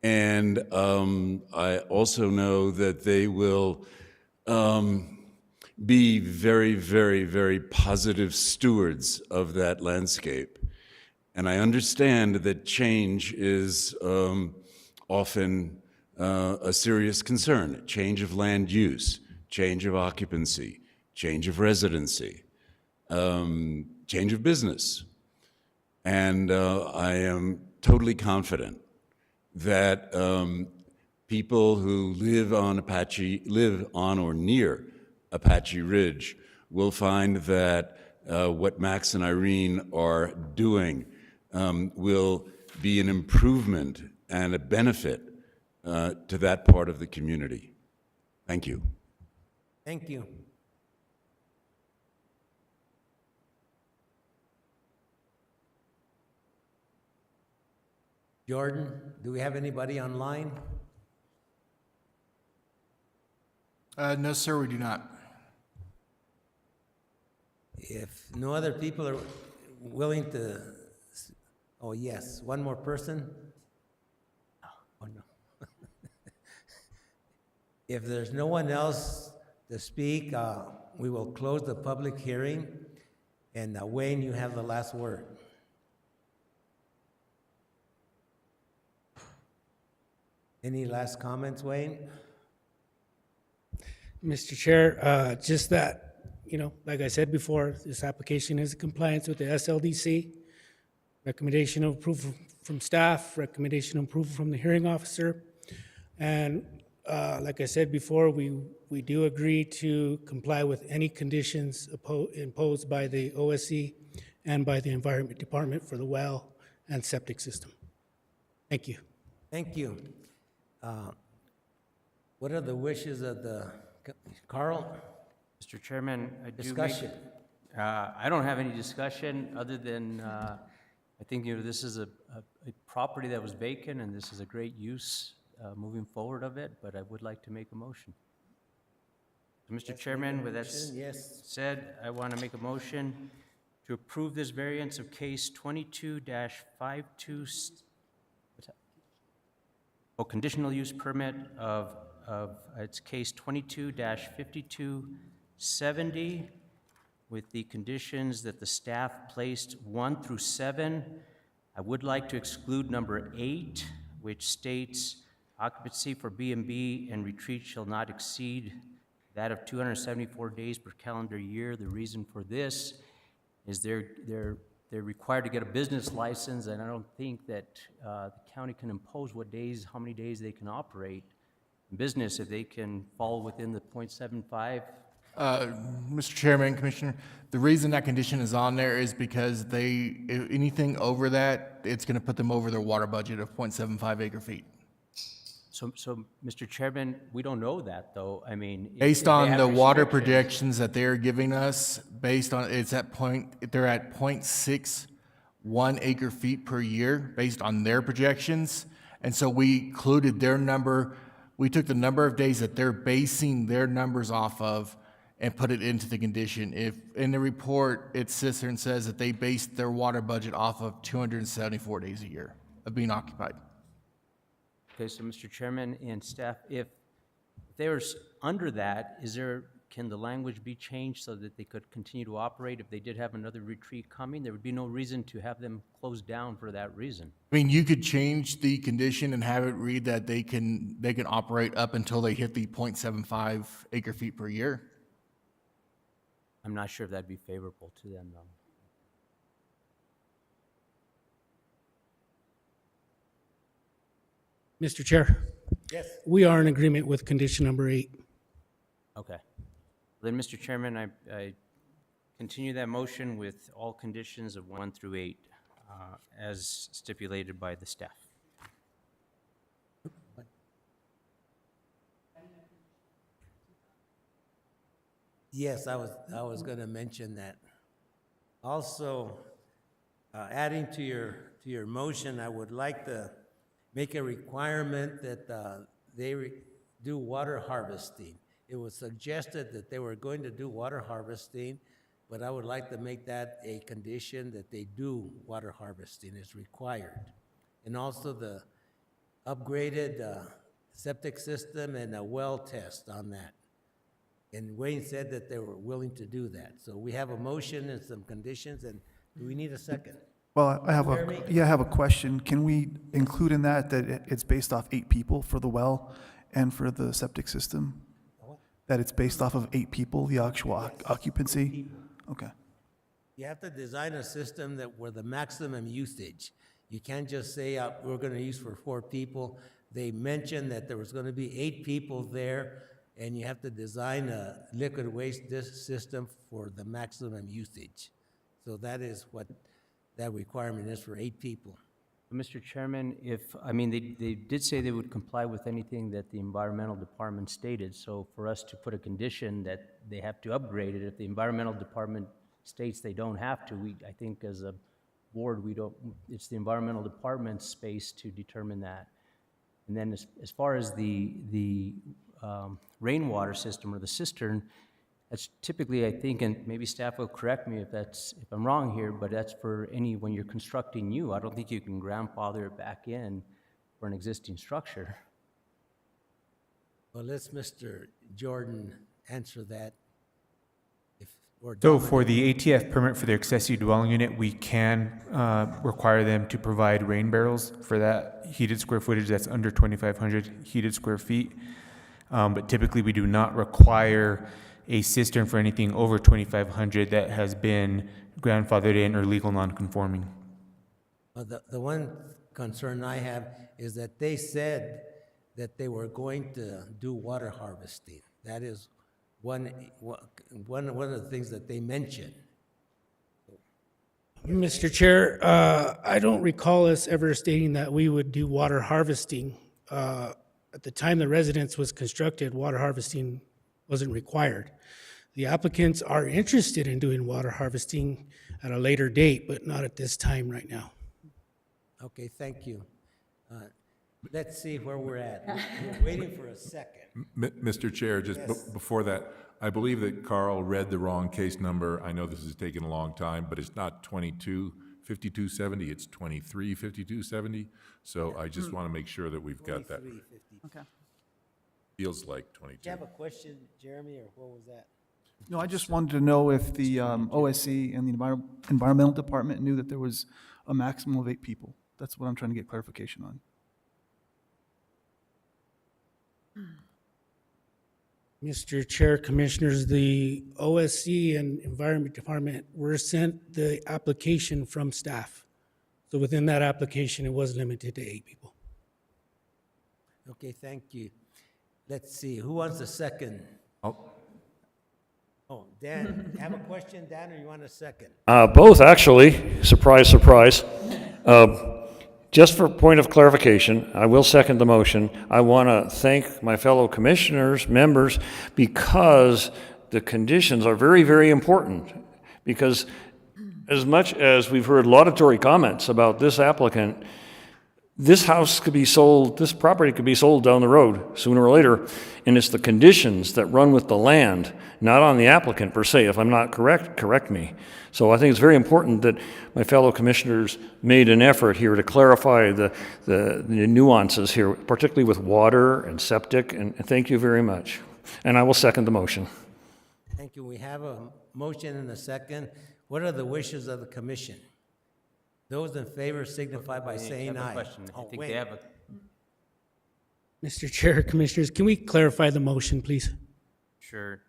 And I also know that they will be very, very, very positive stewards of that landscape. And I understand that change is often a serious concern. Change of land use, change of occupancy, change of residency, change of business. And I am totally confident that people who live on or near Apache Ridge will find that what Max and Irene are doing will be an improvement and a benefit to that part of the community. Thank you. Thank you. Jordan, do we have anybody online? No, sir, we do not. If no other people are willing to, oh, yes, one more person? Oh, no. If there's no one else to speak, we will close the public hearing. And Wayne, you have the last word. Any last comments, Wayne? Mr. Chair, just that, like I said before, this application is in compliance with the SLDC. Recommendation of approval from staff, recommendation of approval from the hearing officer. And like I said before, we do agree to comply with any conditions imposed by the OSC and by the Environment Department for the well and septic system. Thank you. Thank you. What are the wishes of the, Carl? Mr. Chairman, I do Discussion. I don't have any discussion other than I think this is a property that was vacant, and this is a great use moving forward of it, but I would like to make a motion. So, Mr. Chairman, with that said, I want to make a motion to approve this variance of case 22-52, conditional use permit of it's case 22-5270 with the conditions that the staff placed 1 through 7. I would like to exclude number 8, which states occupancy for B&B and retreat shall not exceed that of 274 days per calendar year. The reason for this is they're required to get a business license, and I don't think that the county can impose how many days they can operate in business if they can fall within the 0.75. Mr. Chairman, Commissioner, the reason that condition is on there is because anything over that, it's going to put them over their water budget of 0.75 acre feet. So, Mr. Chairman, we don't know that, though. I mean, Based on the water projections that they're giving us, they're at 0.61 acre feet per year, based on their projections. And so we included their number. We took the number of days that they're basing their numbers off of and put it into the condition. If in the report, it sits there and says that they based their water budget off of 274 days a year of being occupied. Okay, so Mr. Chairman and staff, if there's under that, can the language be changed so that they could continue to operate? If they did have another retreat coming, there would be no reason to have them closed down for that reason. I mean, you could change the condition and have it read that they can operate up until they hit the 0.75 acre feet per year. I'm not sure if that'd be favorable to them, though. Mr. Chair? Yes. We are in agreement with condition number 8. Okay. Then, Mr. Chairman, I continue that motion with all conditions of 1 through 8 as stipulated by the staff. Yes, I was going to mention that. Also, adding to your motion, I would like to make a requirement that they do water harvesting. It was suggested that they were going to do water harvesting, but I would like to make that a condition that they do water harvesting is required. And also the upgraded septic system and a well test on that. And Wayne said that they were willing to do that. So we have a motion and some conditions, and do we need a second? Well, I have Jeremy? I have a question. Can we include in that it's based off 8 people for the well and for the septic system? That it's based off of 8 people, the actual occupancy? Okay. You have to design a system where the maximum usage. You can't just say we're going to use for 4 people. They mentioned that there was going to be 8 people there, and you have to design a liquid waste system for the maximum usage. So that is what that requirement is for 8 people. Mr. Chairman, they did say they would comply with anything that the environmental department stated. So for us to put a condition that they have to upgrade it, if the environmental department states they don't have to, I think as a board, we don't, it's the environmental department's space to determine that. And then as far as the rainwater system or the cistern, that's typically, I think, and maybe staff will correct me if I'm wrong here, but that's for when you're constructing new. I don't think you can grandfather it back in for an existing structure. Well, let's Mr. Jordan answer that. So for the ATF permit for the accessory dwelling unit, we can require them to provide rain barrels for that heated square footage that's under 2,500 heated square feet. But typically we do not require a cistern for anything over 2,500 that has been grandfathered in or legal non-conforming. Well, the one concern I have is that they said that they were going to do water harvesting. That is one of the things that they mentioned. Mr. Chair, I don't recall us ever stating that we would do water harvesting. At the time the residence was constructed, water harvesting wasn't required. The applicants are interested in doing water harvesting at a later date, but not at this time right now. Okay, thank you. Let's see where we're at. We're waiting for a second. Mr. Chair, just before that, I believe that Carl read the wrong case number. I know this has taken a long time, but it's not 225270, it's 235270. So I just want to make sure that we've got that. Okay. Feels like 22. Do you have a question, Jeremy, or what was that? No, I just wanted to know if the OSC and the environmental department knew that there was a maximum of 8 people. That's what I'm trying to get clarification on. Mr. Chair, Commissioners, the OSC and Environment Department were sent the application from staff. So within that application, it was limited to 8 people. Okay, thank you. Let's see, who wants a second? Oh, Dan, have a question, Dan, or you want a second? Both, actually. Surprise, surprise. Just for point of clarification, I will second the motion. I want to thank my fellow commissioners, members, because the conditions are very, very important. Because as much as we've heard laudatory comments about this applicant, this house could be sold, this property could be sold down the road sooner or later, and it's the conditions that run with the land, not on the applicant per se. If I'm not correct, correct me. So I think it's very important that my fellow commissioners made an effort here to clarify the nuances here, particularly with water and septic, and thank you very much. And I will second the motion. Thank you. We have a motion and a second. What are the wishes of the commission? Those in favor signify by saying aye. I think they have a Mr. Chair, Commissioners, can we clarify the motion, please? Sure.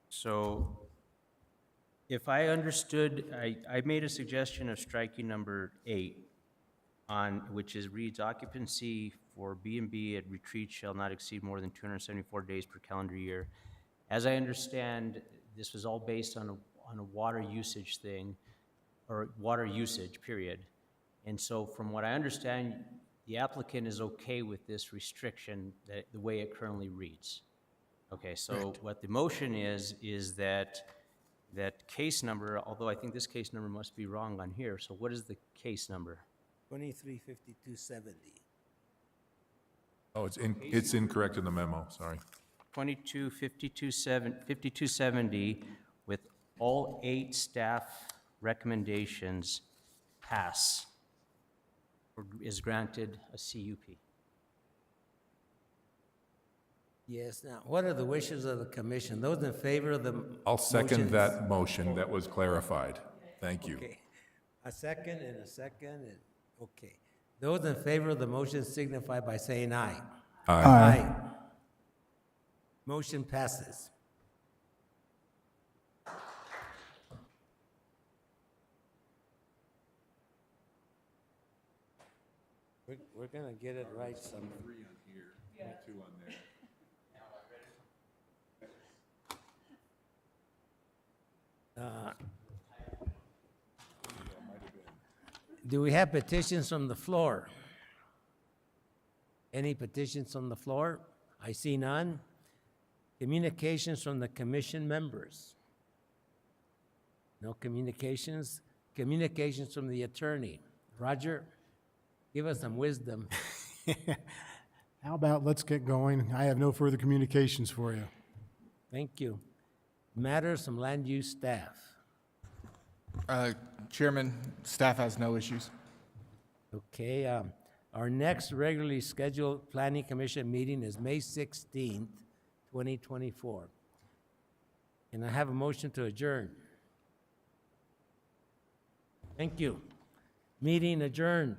So if I understood, I made a suggestion of striking number 8 on, which reads occupancy for B&B at retreat shall not exceed more than 274 days per calendar year. As I understand, this was all based on a water usage thing, or water usage, period. And so from what I understand, the applicant is okay with this restriction, the way it currently reads. Okay, so Correct. what the motion is that case number, although I think this case number must be wrong on here, so what is the case number? 235270. Oh, it's incorrect in the memo, sorry. 225270 with all 8 staff recommendations pass, or is granted a CUP. Yes, now, what are the wishes of the commission? Those in favor of the I'll second motions? that motion that was clarified. Thank you. Okay. A second and a second, and, okay. Those in favor of the motion signify by saying aye. Aye. Aye. Motion passes. We're gonna get it right somewhere. 3 on here, 22 on there. Do we have petitions from the floor? Any petitions from the floor? I see none. Communications from the commission members? No communications. communications from the attorney. Roger, give us some wisdom. How about let's get going? I have no further communications for you. Thank you. Matters from land use staff. Chairman, staff has no issues. Okay, our next regularly scheduled planning commission meeting is May 16th, 2024. Can I have a motion to adjourn? Thank you. Meeting adjourned.